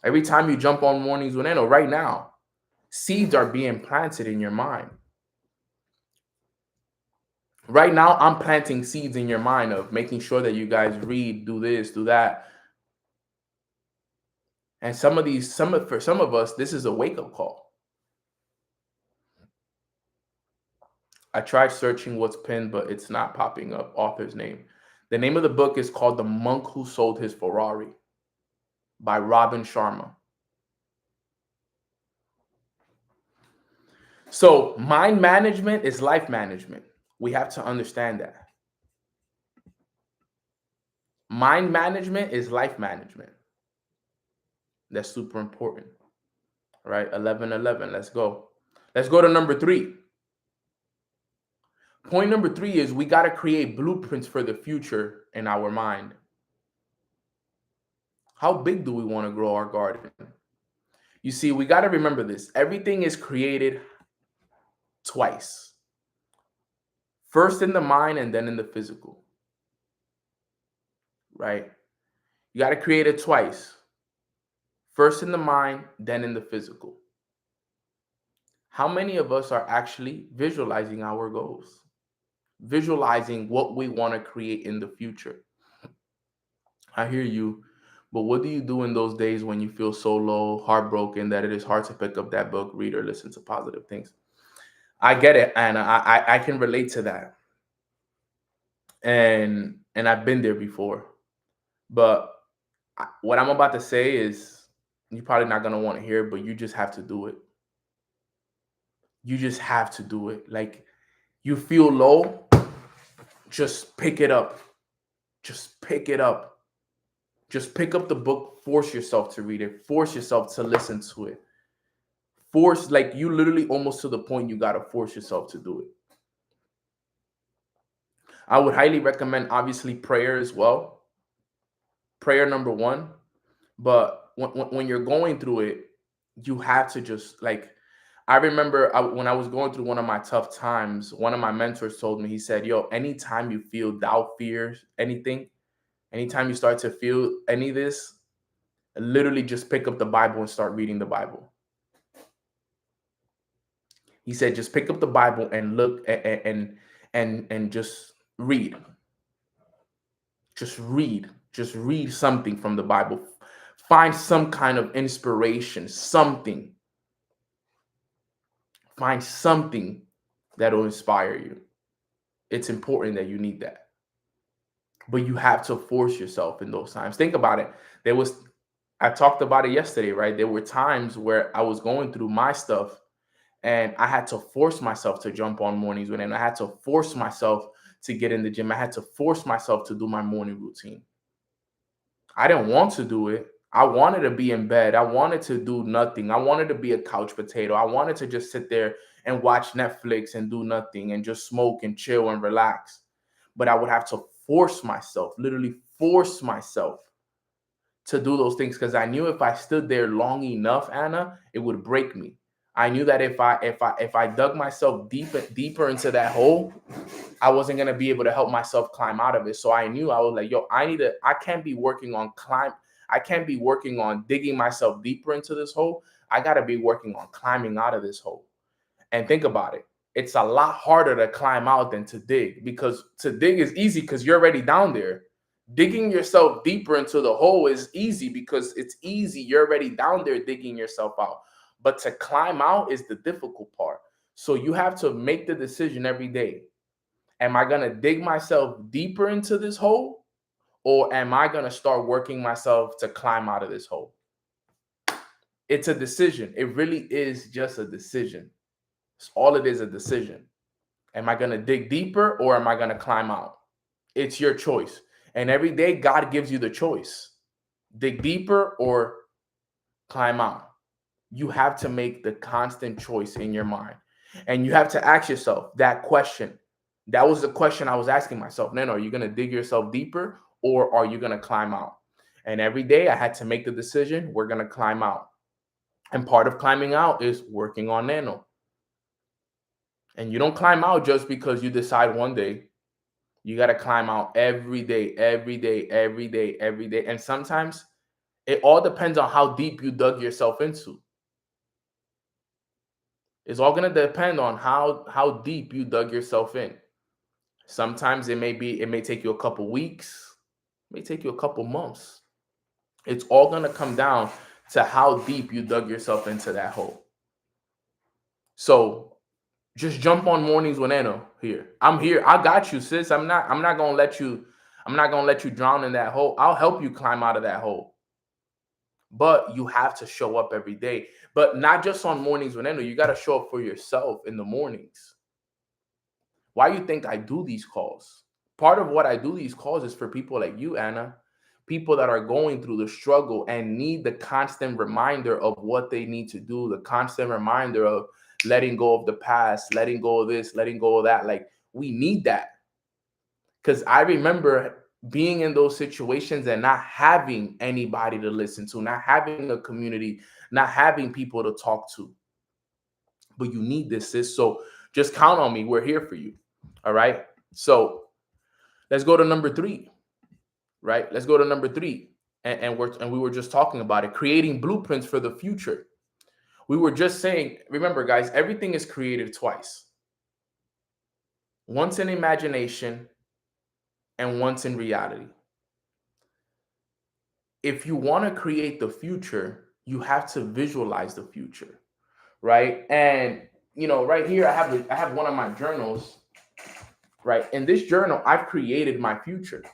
Every time you jump on Mornings with Eno, right now, seeds are being planted in your mind. Right now, I'm planting seeds in your mind of making sure that you guys read, do this, do that. And for some of us, this is a wake-up call. I tried searching what's pinned, but it's not popping up. Author's name. The name of the book is called The Monk Who Sold His Ferrari by Robin Sharma. So mind management is life management. We have to understand that. Mind management is life management. That's super important. All right, 11:11. Let's go. Let's go to number 3. Point number 3 is we got to create blueprints for the future in our mind. How big do we want to grow our garden? You see, we got to remember this. Everything is created twice. First in the mind and then in the physical. Right? You got to create it twice. First in the mind, then in the physical. How many of us are actually visualizing our goals? Visualizing what we want to create in the future? I hear you, but what do you do in those days when you feel so low, heartbroken, that it is hard to pick up that book, read, or listen to positive things? I get it, and I can relate to that. And I've been there before. But what I'm about to say is you're probably not going to want to hear, but you just have to do it. You just have to do it. Like, you feel low, just pick it up. Just pick it up. Just pick up the book, force yourself to read it, force yourself to listen to it. Like, you literally almost to the point you got to force yourself to do it. I would highly recommend, obviously, prayer as well. Prayer number 1. But when you're going through it, you have to just like, I remember when I was going through one of my tough times, one of my mentors told me, he said, yo, anytime you feel doubt, fears, anything, anytime you start to feel any of this, literally just pick up the Bible and start reading the Bible. He said, just pick up the Bible and look and just read. Just read. Just read something from the Bible. Find some kind of inspiration, something. Find something that will inspire you. It's important that you need that. But you have to force yourself in those times. Think about it. I talked about it yesterday, right? There were times where I was going through my stuff and I had to force myself to jump on mornings and I had to force myself to get in the gym. I had to force myself to do my morning routine. I didn't want to do it. I wanted to be in bed. I wanted to do nothing. I wanted to be a couch potato. I wanted to just sit there and watch Netflix and do nothing and just smoke and chill and relax. But I would have to force myself, literally force myself to do those things because I knew if I stood there long enough, Anna, it would break me. I knew that if I dug myself deeper into that hole, I wasn't gonna be able to help myself climb out of it. So I knew, I was like, yo, I can't be working on I can't be working on digging myself deeper into this hole. I gotta be working on climbing out of this hole. And think about it. It's a lot harder to climb out than to dig, because to dig is easy because you're already down there. Digging yourself deeper into the hole is easy because it's easy. You're already down there digging yourself out. But to climb out is the difficult part. So you have to make the decision every day. Am I going to dig myself deeper into this hole, or am I going to start working myself to climb out of this hole? It's a decision. It really is just a decision. It's all it is, a decision. Am I going to dig deeper or am I going to climb out? It's your choice. And every day, God gives you the choice. Dig deeper or climb out. You have to make the constant choice in your mind. And you have to ask yourself that question. That was the question I was asking myself. Then, are you going to dig yourself deeper or are you going to climb out? And every day I had to make the decision, we're going to climb out. And part of climbing out is working on nano. And you don't climb out just because you decide one day. You got to climb out every day, every day, every day, every day. And sometimes it all depends on how deep you dug yourself into. It's all going to depend on how deep you dug yourself in. Sometimes it may take you a couple weeks, it may take you a couple months. It's all going to come down to how deep you dug yourself into that hole. So just jump on mornings with Eno here. I'm here. I got you, sis. I'm not gonna let you drown in that hole. I'll help you climb out of that hole. But you have to show up every day. But not just on mornings with Eno. You got to show up for yourself in the mornings. Why you think I do these calls? Part of what I do these calls is for people like you, Anna. People that are going through the struggle and need the constant reminder of what they need to do, the constant reminder of letting go of the past, letting go of this, letting go of that. Like, we need that. Because I remember being in those situations and not having anybody to listen to, not having a community, not having people to talk to. But you need this, sis. So just count on me. We're here for you. All right. So let's go to number 3. Right? Let's go to number 3. And we were just talking about it, creating blueprints for the future. We were just saying, remember, guys, everything is created twice. Once in imagination and once in reality. If you want to create the future, you have to visualize the future, right? And right here, I have one of my journals, right? In this journal, I've created my future.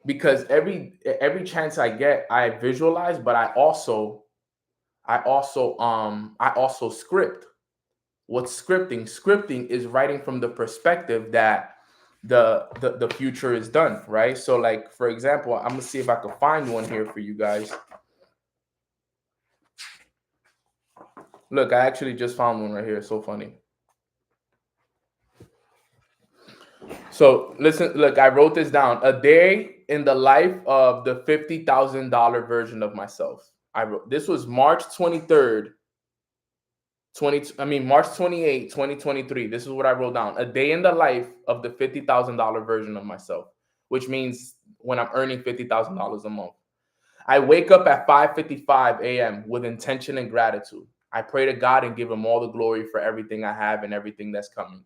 Because every chance I get, I visualize, but I also script. What's scripting? Scripting is writing from the perspective that the future is done, right? So, like, for example, I'm gonna see if I can find one here for you guys. Look, I actually just found one right here. It's so funny. So listen, look, I wrote this down. A day in the life of the $50,000 version of myself. I wrote this was March 23rd, 28th, 2023. This is what I wrote down. A day in the life of the $50,000 version of myself, which means when I'm earning $50,000 a month. I wake up at 5:55 a.m. with intention and gratitude. I pray to God and give him all the glory for everything I have and everything that's coming.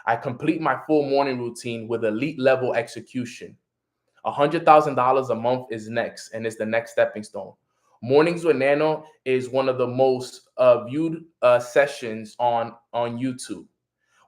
I complete my full morning routine with elite level execution. $100,000 a month is next, and it's the next stepping stone. Mornings with Nano is one of the most viewed sessions on YouTube.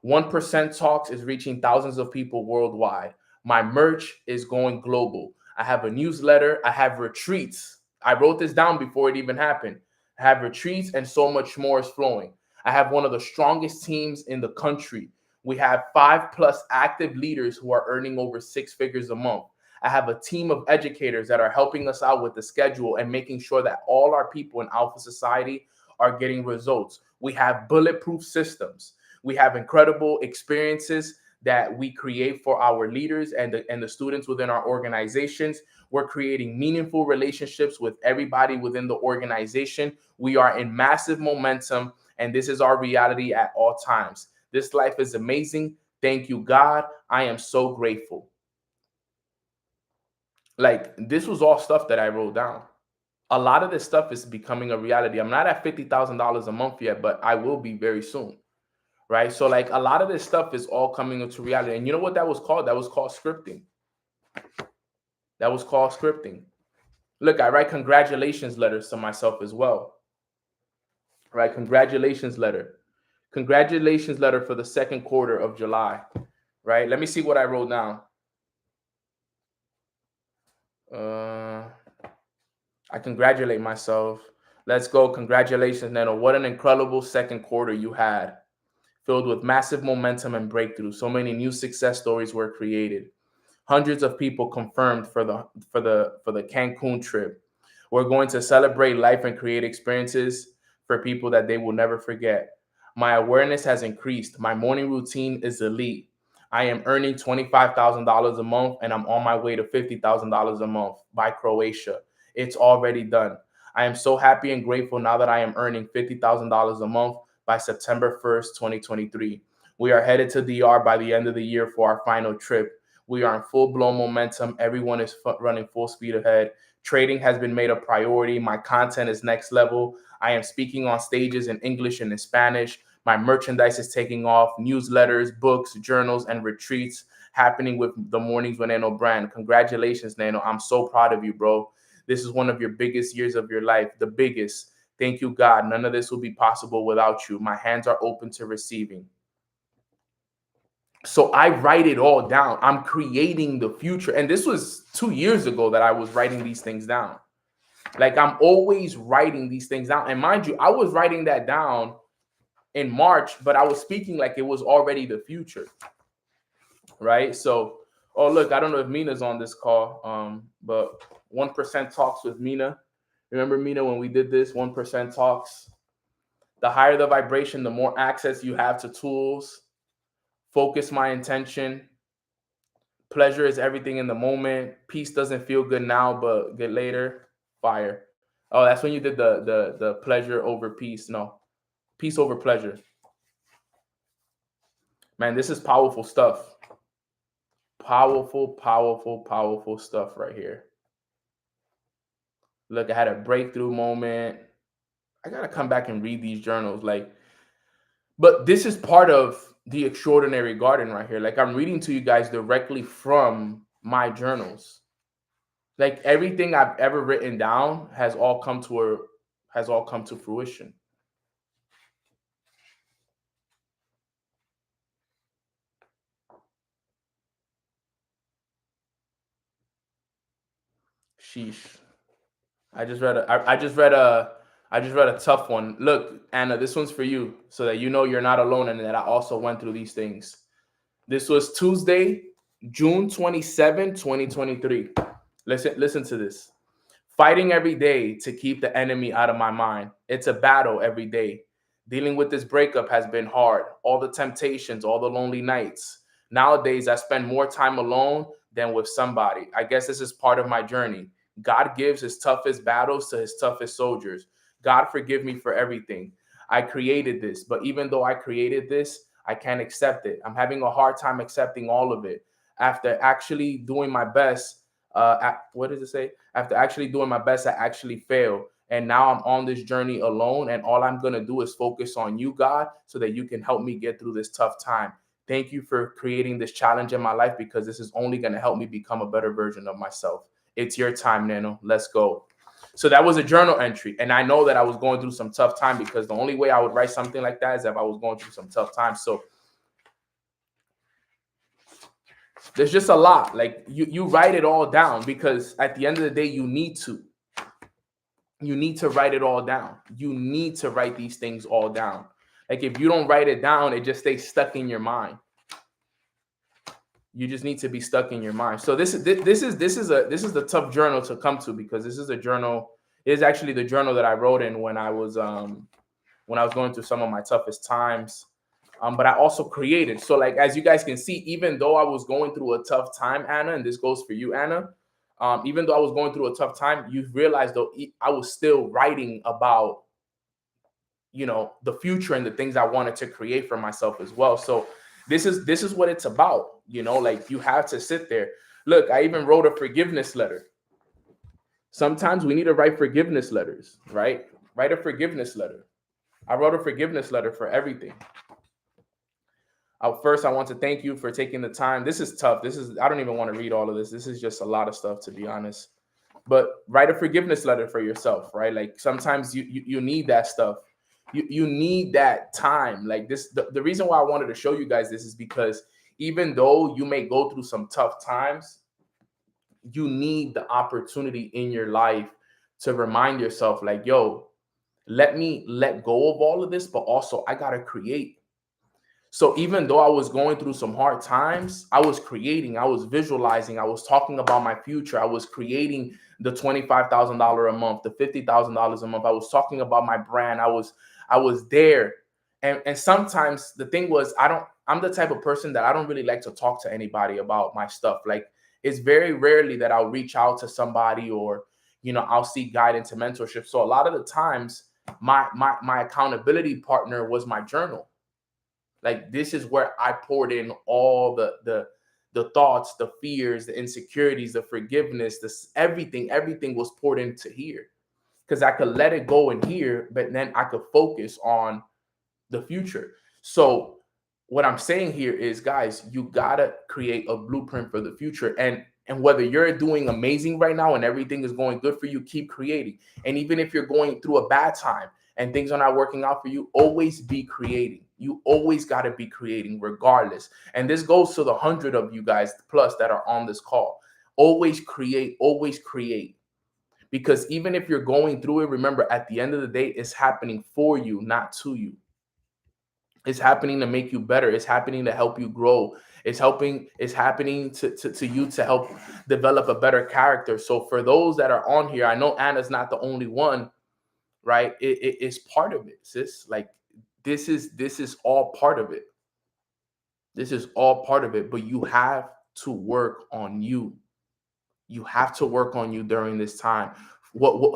1% Talks is reaching thousands of people worldwide. My merch is going global. I have a newsletter. I have retreats. I wrote this down before it even happened. I have retreats and so much more is flowing. I have one of the strongest teams in the country. We have 5+ active leaders who are earning over 6 figures a month. I have a team of educators that are helping us out with the schedule and making sure that all our people in Alpha Society are getting results. We have bulletproof systems. We have incredible experiences that we create for our leaders and the students within our organizations. We're creating meaningful relationships with everybody within the organization. We are in massive momentum, and this is our reality at all times. This life is amazing. Thank you, God. I am so grateful. Like, this was all stuff that I wrote down. A lot of this stuff is becoming a reality. I'm not at $50,000 a month yet, but I will be very soon. Right. So like a lot of this stuff is all coming into reality. And you know what that was called? That was called scripting. That was called scripting. Look, I write congratulations letters to myself as well. Right. Congratulations letter. Congratulations letter for the second quarter of July. Right. Let me see what I wrote down. I congratulate myself. Let's go. Congratulations, Nano. What an incredible second quarter you had, filled with massive momentum and breakthrough. So many new success stories were created. Hundreds of people confirmed for the Cancun trip. We're going to celebrate life and create experiences for people that they will never forget. My awareness has increased. My morning routine is elite. I am earning $25,000 a month, and I'm on my way to $50,000 a month by Croatia. It's already done. I am so happy and grateful now that I am earning $50,000 a month by September 1st, 2023. We are headed to DR by the end of the year for our final trip. We are in full-blown momentum. Everyone is running full speed ahead. Trading has been made a priority. My content is next level. I am speaking on stages in English and in Spanish. My merchandise is taking off. Newsletters, books, journals, and retreats happening with the Mornings with Nano brand. Congratulations, Nano. I'm so proud of you, bro. This is one of your biggest years of your life, the biggest. Thank you, God. None of this will be possible without you. My hands are open to receiving. So I write it all down. I'm creating the future. And this was 2 years ago that I was writing these things down. Like, I'm always writing these things down. And mind you, I was writing that down in March, but I was speaking like it was already the future. Right? So, oh, look, I don't know if Mina's on this call, but 1% Talks with Mina. Remember, Mina, when we did this 1% Talks? The higher the vibration, the more access you have to tools. Focus my intention. Pleasure is everything in the moment. Peace doesn't feel good now, but good later. Fire. Oh, that's when you did the pleasure over peace. No, peace over pleasure. Man, this is powerful stuff. Powerful, powerful, powerful stuff right here. Look, I had a breakthrough moment. I gotta come back and read these journals. But this is part of the extraordinary garden right here. Like, I'm reading to you guys directly from my journals. Like, everything I've ever written down has all come to fruition. Sheesh. I just read a tough one. Look, Anna, this one's for you so that you know you're not alone and that I also went through these things. This was Tuesday, June 27, 2023. Listen to this. Fighting every day to keep the enemy out of my mind. It's a battle every day. Dealing with this breakup has been hard. All the temptations, all the lonely nights. Nowadays, I spend more time alone than with somebody. I guess this is part of my journey. God gives his toughest battles to his toughest soldiers. God forgive me for everything. I created this, but even though I created this, I can't accept it. I'm having a hard time accepting all of it. After actually doing my best, what does it say? After actually doing my best, I actually fail. And now I'm on this journey alone. And all I'm going to do is focus on you, God, so that you can help me get through this tough time. Thank you for creating this challenge in my life, because this is only going to help me become a better version of myself. It's your time, Nano. Let's go. So that was a journal entry. And I know that I was going through some tough time, because the only way I would write something like that is if I was going through some tough time. So there's just a lot. Like you write it all down, because at the end of the day, you need to write it all down. You need to write these things all down. Like if you don't write it down, it just stays stuck in your mind. You just need to be stuck in your mind. So this is the tough journal to come to, because this is a journal. It is actually the journal that I wrote in when I was going through some of my toughest times. But I also created. So like, as you guys can see, even though I was going through a tough time, Anna, and this goes for you, Anna, even though I was going through a tough time, you realize though I was still writing about, the future and the things I wanted to create for myself as well. So this is what it's about. Like you have to sit there. Look, I even wrote a forgiveness letter. Sometimes we need to write forgiveness letters, right? Write a forgiveness letter. I wrote a forgiveness letter for everything. First, I want to thank you for taking the time. This is tough. I don't even want to read all of this. This is just a lot of stuff, to be honest. But write a forgiveness letter for yourself, right? Like sometimes you need that stuff. You need that time. Like this, the reason why I wanted to show you guys this is because even though you may go through some tough times, you need the opportunity in your life to remind yourself, like, yo, let me let go of all of this, but also I gotta create. So even though I was going through some hard times, I was creating, I was visualizing, I was talking about my future. I was creating the $25,000 a month, the $50,000 a month. I was talking about my brand. I was there. And sometimes the thing was, I'm the type of person that I don't really like to talk to anybody about my stuff. Like it's very rarely that I'll reach out to somebody, or, I'll seek guidance and mentorship. So a lot of the times my accountability partner was my journal. Like this is where I poured in all the thoughts, the fears, the insecurities, the forgiveness, everything was poured into here, because I could let it go in here, but then I could focus on the future. So what I'm saying here is, guys, you gotta create a blueprint for the future. And whether you're doing amazing right now and everything is going good for you, keep creating. And even if you're going through a bad time and things are not working out for you, always be creating. You always got to be creating regardless. And this goes to the 100 of you guys plus that are on this call. Always create, always create. Because even if you're going through it, remember, at the end of the day, it's happening for you, not to you. It's happening to make you better. It's happening to help you grow. It's happening to you to help develop a better character. So for those that are on here, I know Anna's not the only one, right? It's part of it, sis. Like this is all part of it. This is all part of it, but you have to work on you. You have to work on you during this time.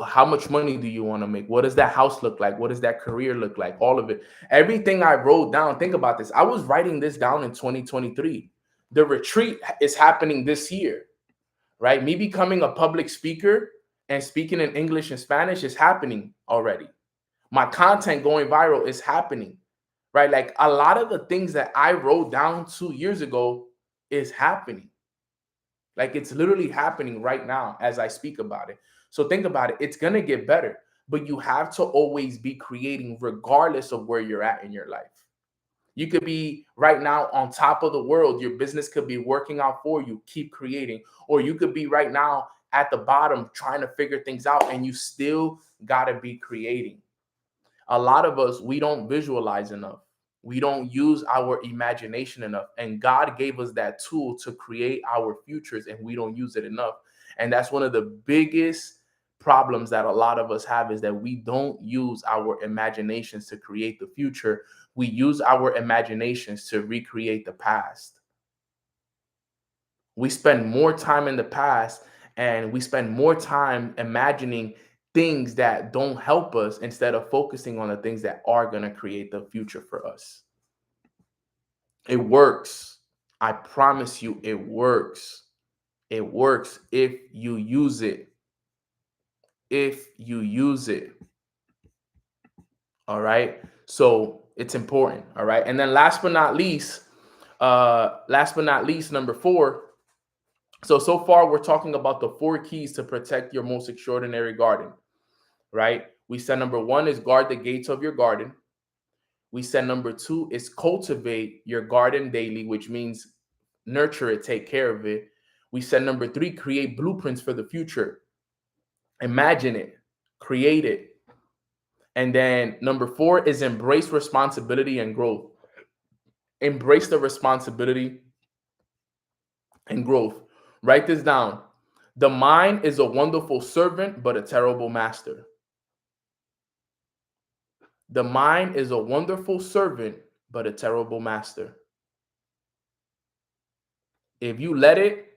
How much money do you want to make? What does that house look like? What does that career look like? All of it. Everything I wrote down, think about this. I was writing this down in 2023. The retreat is happening this year, right? Me becoming a public speaker and speaking in English and Spanish is happening already. My content going viral is happening, right? Like a lot of the things that I wrote down 2 years ago is happening. Like it's literally happening right now as I speak about it. So think about it. It's going to get better, but you have to always be creating regardless of where you're at in your life. You could be right now on top of the world. Your business could be working out for you. Keep creating. Or you could be right now at the bottom trying to figure things out, and you still got to be creating. A lot of us, we don't visualize enough. We don't use our imagination enough. And God gave us that tool to create our futures, and we don't use it enough. And that's one of the biggest problems that a lot of us have, is that we don't use our imaginations to create the future. We use our imaginations to recreate the past. We spend more time in the past and we spend more time imagining things that don't help us instead of focusing on the things that are going to create the future for us. It works. I promise you, it works. It works if you use it. If you use it. All right. So it's important. All right. And then last but not least, number 4. So far we're talking about the 4 keys to protect your most extraordinary garden, right? We said number 1 is guard the gates of your garden. We said number 2 is cultivate your garden daily, which means nurture it, take care of it. We said number 3, create blueprints for the future. Imagine it, create it. And then number 4 is embrace responsibility and growth. Embrace the responsibility and growth. Write this down. The mind is a wonderful servant, but a terrible master. The mind is a wonderful servant, but a terrible master. If you let it,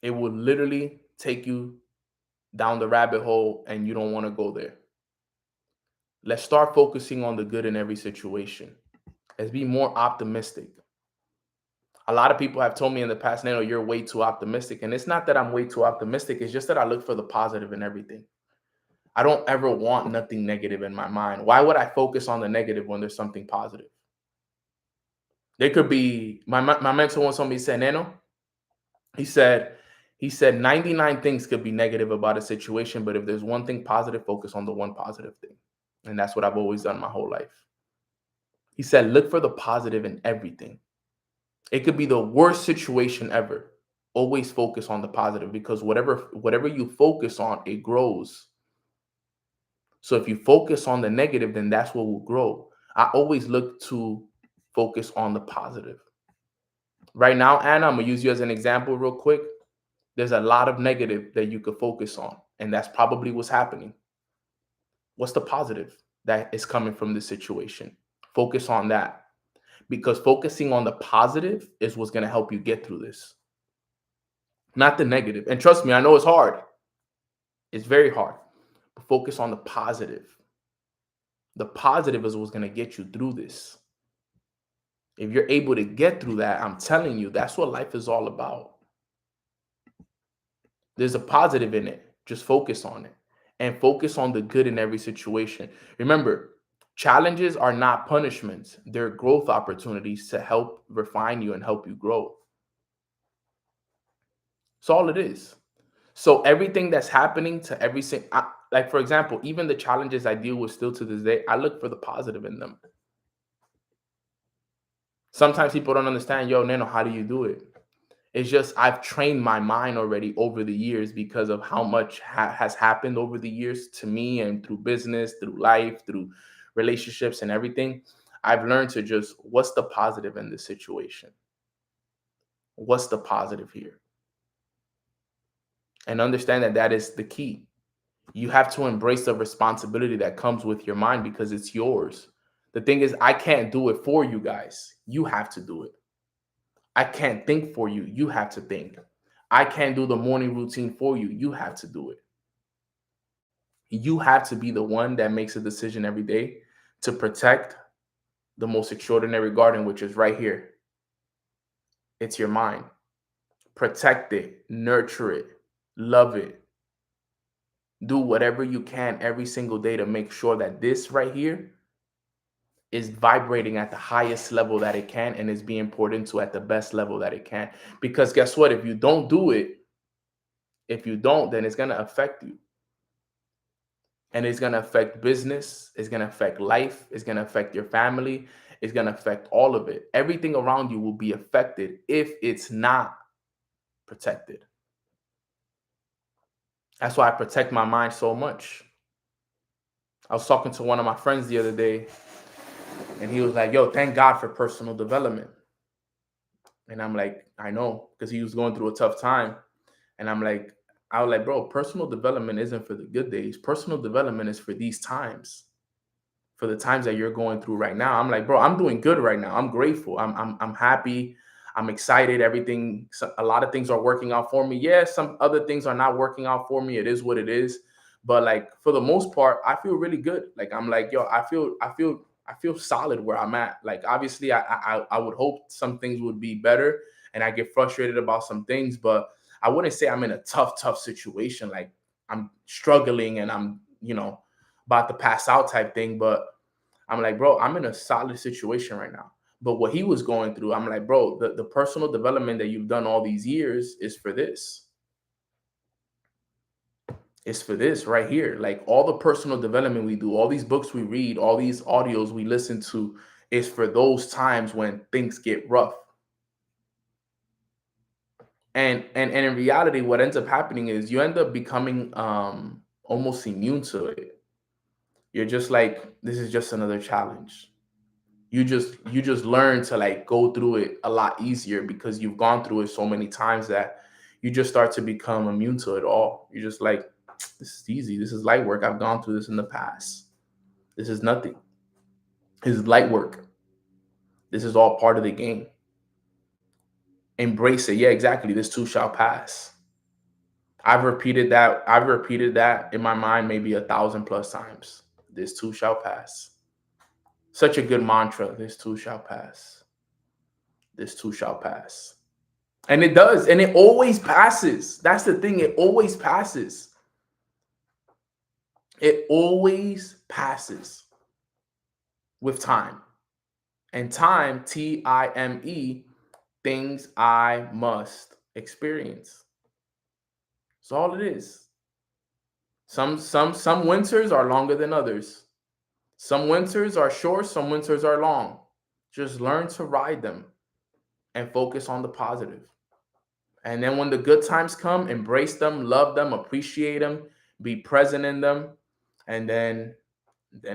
it will literally take you down the rabbit hole and you don't want to go there. Let's start focusing on the good in every situation. Let's be more optimistic. A lot of people have told me in the past, Nano, you're way too optimistic. And it's not that I'm way too optimistic. It's just that I look for the positive in everything. I don't ever want nothing negative in my mind. Why would I focus on the negative when there's something positive? There could be, my mentor once told me, he said, Nano, he said 99 things could be negative about a situation, but if there's one thing positive, focus on the one positive thing. And that's what I've always done my whole life. He said, look for the positive in everything. It could be the worst situation ever. Always focus on the positive, because whatever you focus on, it grows. So if you focus on the negative, then that's what will grow. I always look to focus on the positive. Right now, Anna, I'm going to use you as an example real quick. There's a lot of negative that you could focus on, and that's probably what's happening. What's the positive that is coming from this situation? Focus on that, because focusing on the positive is what's going to help you get through this, not the negative. And trust me, I know it's hard. It's very hard. But focus on the positive. The positive is what's going to get you through this. If you're able to get through that, I'm telling you, that's what life is all about. There's a positive in it. Just focus on it and focus on the good in every situation. Remember, challenges are not punishments. They're growth opportunities to help refine you and help you grow. That's all it is. So everything that's happening to every single, like for example, even the challenges I deal with still to this day, I look for the positive in them. Sometimes people don't understand, yo, Nano, how do you do it? It's just I've trained my mind already over the years because of how much has happened over the years to me, and through business, through life, through relationships and everything. I've learned to just, what's the positive in this situation? What's the positive here? And understand that that is the key. You have to embrace the responsibility that comes with your mind, because it's yours. The thing is, I can't do it for you guys. You have to do it. I can't think for you. You have to think. I can't do the morning routine for you. You have to do it. You have to be the one that makes a decision every day to protect the most extraordinary garden, which is right here. It's your mind. Protect it, nurture it, love it. Do whatever you can every single day to make sure that this right here is vibrating at the highest level that it can, and is being poured into at the best level that it can. Because guess what? If you don't do it, then it's going to affect you. And it's going to affect business. It's going to affect life. It's going to affect your family. It's going to affect all of it. Everything around you will be affected if it's not protected. That's why I protect my mind so much. I was talking to one of my friends the other day, and he was like, yo, thank God for personal development. And I'm like, I know, because he was going through a tough time. And I was like, bro, personal development isn't for the good days. Personal development is for these times, for the times that you're going through right now. I'm like, bro, I'm doing good right now. I'm grateful. I'm happy. I'm excited. A lot of things are working out for me. Yeah, some other things are not working out for me. It is what it is. But like for the most part, I feel really good. Like I'm like, yo, I feel solid where I'm at. Like obviously, I would hope some things would be better, and I get frustrated about some things, but I wouldn't say I'm in a tough situation. Like I'm struggling and I'm about to pass out type thing. But I'm like, bro, I'm in a solid situation right now. But what he was going through, I'm like, bro, the personal development that you've done all these years is for this. It's for this right here. Like all the personal development we do, all these books we read, all these audios we listen to is for those times when things get rough. And in reality, what ends up happening is you end up becoming almost immune to it. You're just like, this is just another challenge. You just learn to like go through it a lot easier because you've gone through it so many times that you just start to become immune to it all. You're just like, this is easy. This is light work. I've gone through this in the past. This is nothing. This is light work. This is all part of the game. Embrace it. Yeah, exactly. This too shall pass. I've repeated that. I've repeated that in my mind maybe 1,000+ times. This too shall pass. Such a good mantra. This too shall pass. This too shall pass. And it does. And it always passes. That's the thing. It always passes. It always passes with time. And time, TIME, things I must experience. That's all it is. Some winters are longer than others. Some winters are short, some winters are long. Just learn to ride them and focus on the positive. And then when the good times come, embrace them, love them, appreciate them, be present in them. And then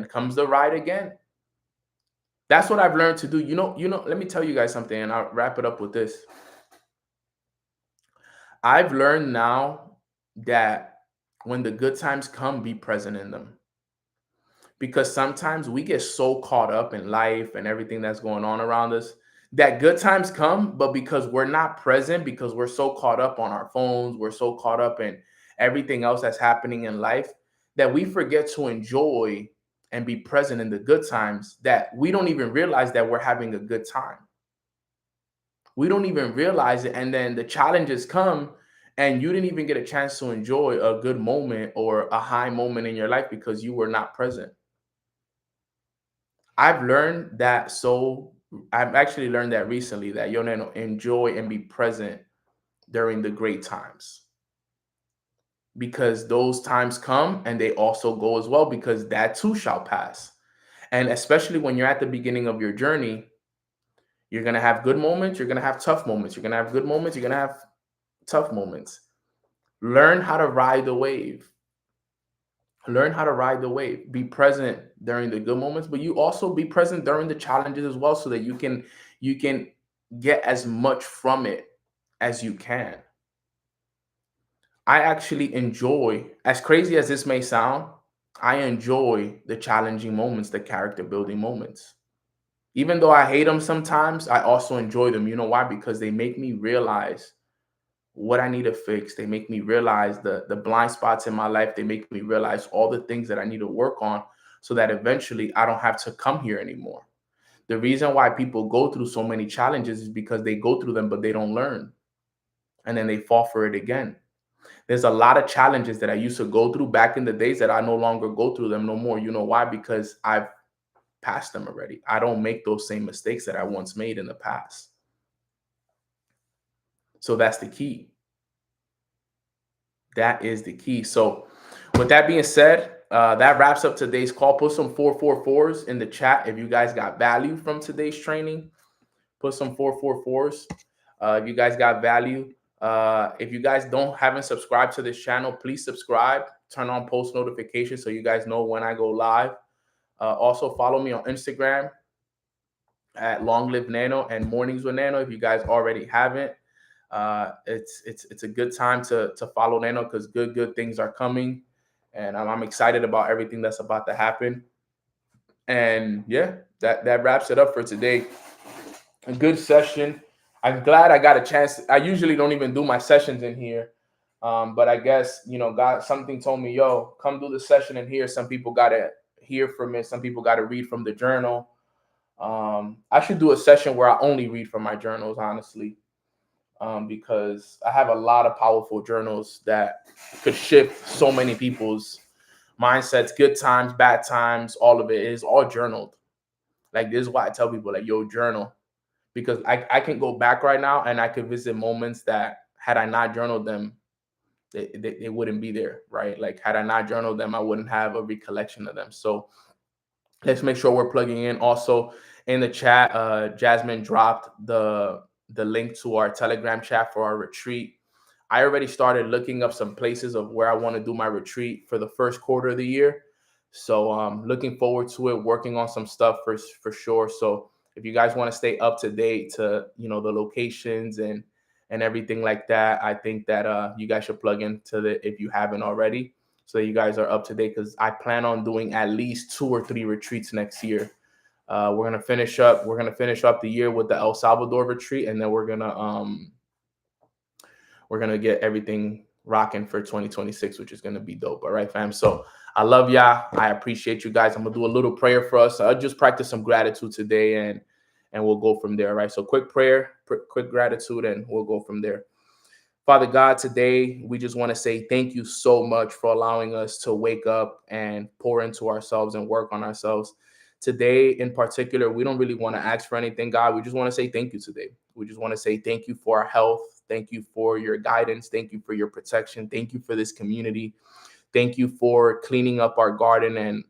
comes the ride again. That's what I've learned to do. Let me tell you guys something, and I'll wrap it up with this. I've learned now that when the good times come, be present in them. Because sometimes we get so caught up in life and everything that's going on around us that good times come, but because we're not present, because we're so caught up on our phones, we're so caught up in everything else that's happening in life that we forget to enjoy and be present in the good times, that we don't even realize that we're having a good time. We don't even realize it. And then the challenges come and you didn't even get a chance to enjoy a good moment or a high moment in your life because you were not present. I've learned that. I've actually learned that recently, that you know, enjoy and be present during the great times, because those times come and they also go as well, because that too shall pass. And especially when you're at the beginning of your journey, you're going to have good moments, you're going to have tough moments, you're going to have good moments, you're going to have tough moments. Learn how to ride the wave. Learn how to ride the wave. Be present during the good moments, but you also be present during the challenges as well, so that you can get as much from it as you can. I actually enjoy, as crazy as this may sound, I enjoy the challenging moments, the character building moments. Even though I hate them sometimes, I also enjoy them. You know why? Because they make me realize what I need to fix. They make me realize the blind spots in my life. They make me realize all the things that I need to work on, so that eventually I don't have to come here anymore. The reason why people go through so many challenges is because they go through them, but they don't learn. And then they fall for it again. There's a lot of challenges that I used to go through back in the days that I no longer go through them no more. You know why? Because I've passed them already. I don't make those same mistakes that I once made in the past. So that's the key. That is the key. So with that being said, that wraps up today's call. Put some 444s in the chat if you guys got value from today's training. Put some 444s if you guys got value. If you guys haven't subscribed to this channel, please subscribe. Turn on post notifications so you guys know when I go live. Also follow me on Instagram at Long Live Nano and Mornings with Nano if you guys already haven't. It's a good time to follow Nano, because good things are coming, and I'm excited about everything that's about to happen. And yeah, that wraps it up for today. A good session. I'm glad I got a chance. I usually don't even do my sessions in here. But I guess, God, something told me, yo, come do the session in here. Some people got to hear from it. Some people got to read from the journal. I should do a session where I only read from my journals, honestly, because I have a lot of powerful journals that could shift so many people's mindsets, good times, bad times, all of it is all journaled. Like, this is why I tell people, like, yo, journal, because I can go back right now and I could visit moments that had I not journaled them, they wouldn't be there, right? Like, had I not journaled them, I wouldn't have a recollection of them. So let's make sure we're plugging in. Also in the chat, Jasmine dropped the link to our Telegram chat for our retreat. I already started looking up some places of where I want to do my retreat for the first quarter of the year. So looking forward to it, working on some stuff for sure. So if you guys want to stay up to date to, the locations and everything like that, I think that you guys should plug into the, if you haven't already, so you guys are up to date, because I plan on doing at least 2 or 3 retreats next year. We're gonna finish up the year with the El Salvador retreat, and then we're gonna get everything rocking for 2026, which is gonna be dope. All right, fam. So I love y'all. I appreciate you guys. I'm gonna do a little prayer for us. I'll just practice some gratitude today, and we'll go from there. All right. So quick prayer, quick gratitude, and we'll go from there. Father God, today we just want to say thank you so much for allowing us to wake up and pour into ourselves and work on ourselves. Today, in particular, we don't really want to ask for anything, God. We just want to say thank you today. We just want to say thank you for our health. Thank you for your guidance. Thank you for your protection. Thank you for this community. Thank you for cleaning up our garden and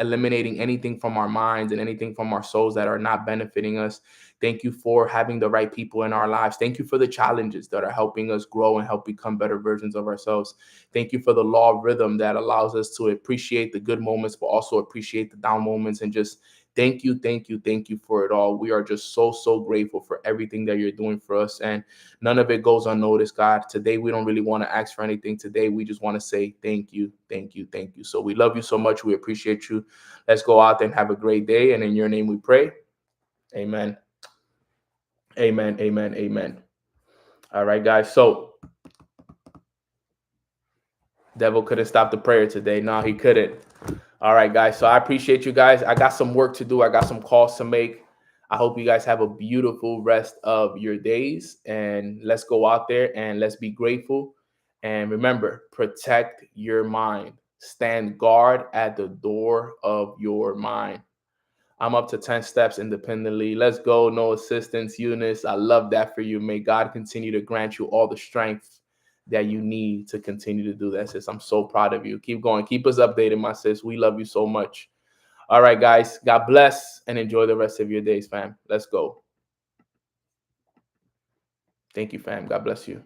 eliminating anything from our minds and anything from our souls that are not benefiting us. Thank you for having the right people in our lives. Thank you for the challenges that are helping us grow and help become better versions of ourselves. Thank you for the law of rhythm that allows us to appreciate the good moments, but also appreciate the down moments, and just thank you, thank you, thank you for it all. We are just so, so grateful for everything that you're doing for us. And none of it goes unnoticed, God. Today, we don't really want to ask for anything. Today, we just want to say thank you, thank you, thank you. So we love you so much. We appreciate you. Let's go out there and have a great day. And in your name we pray. Amen. Amen. Amen. Amen. All right, guys. So devil couldn't stop the prayer today. No, he couldn't. All right, guys. So I appreciate you guys. I got some work to do. I got some calls to make. I hope you guys have a beautiful rest of your days. And let's go out there and let's be grateful. And remember, protect your mind. Stand guard at the door of your mind. I'm up to 10 steps independently. Let's go. No assistance, Eunice. I love that for you. May God continue to grant you all the strength that you need to continue to do that, sis. I'm so proud of you. Keep going. Keep us updated, my sis. We love you so much. All right, guys. God bless and enjoy the rest of your days, fam. Let's go. Thank you, fam. God bless you.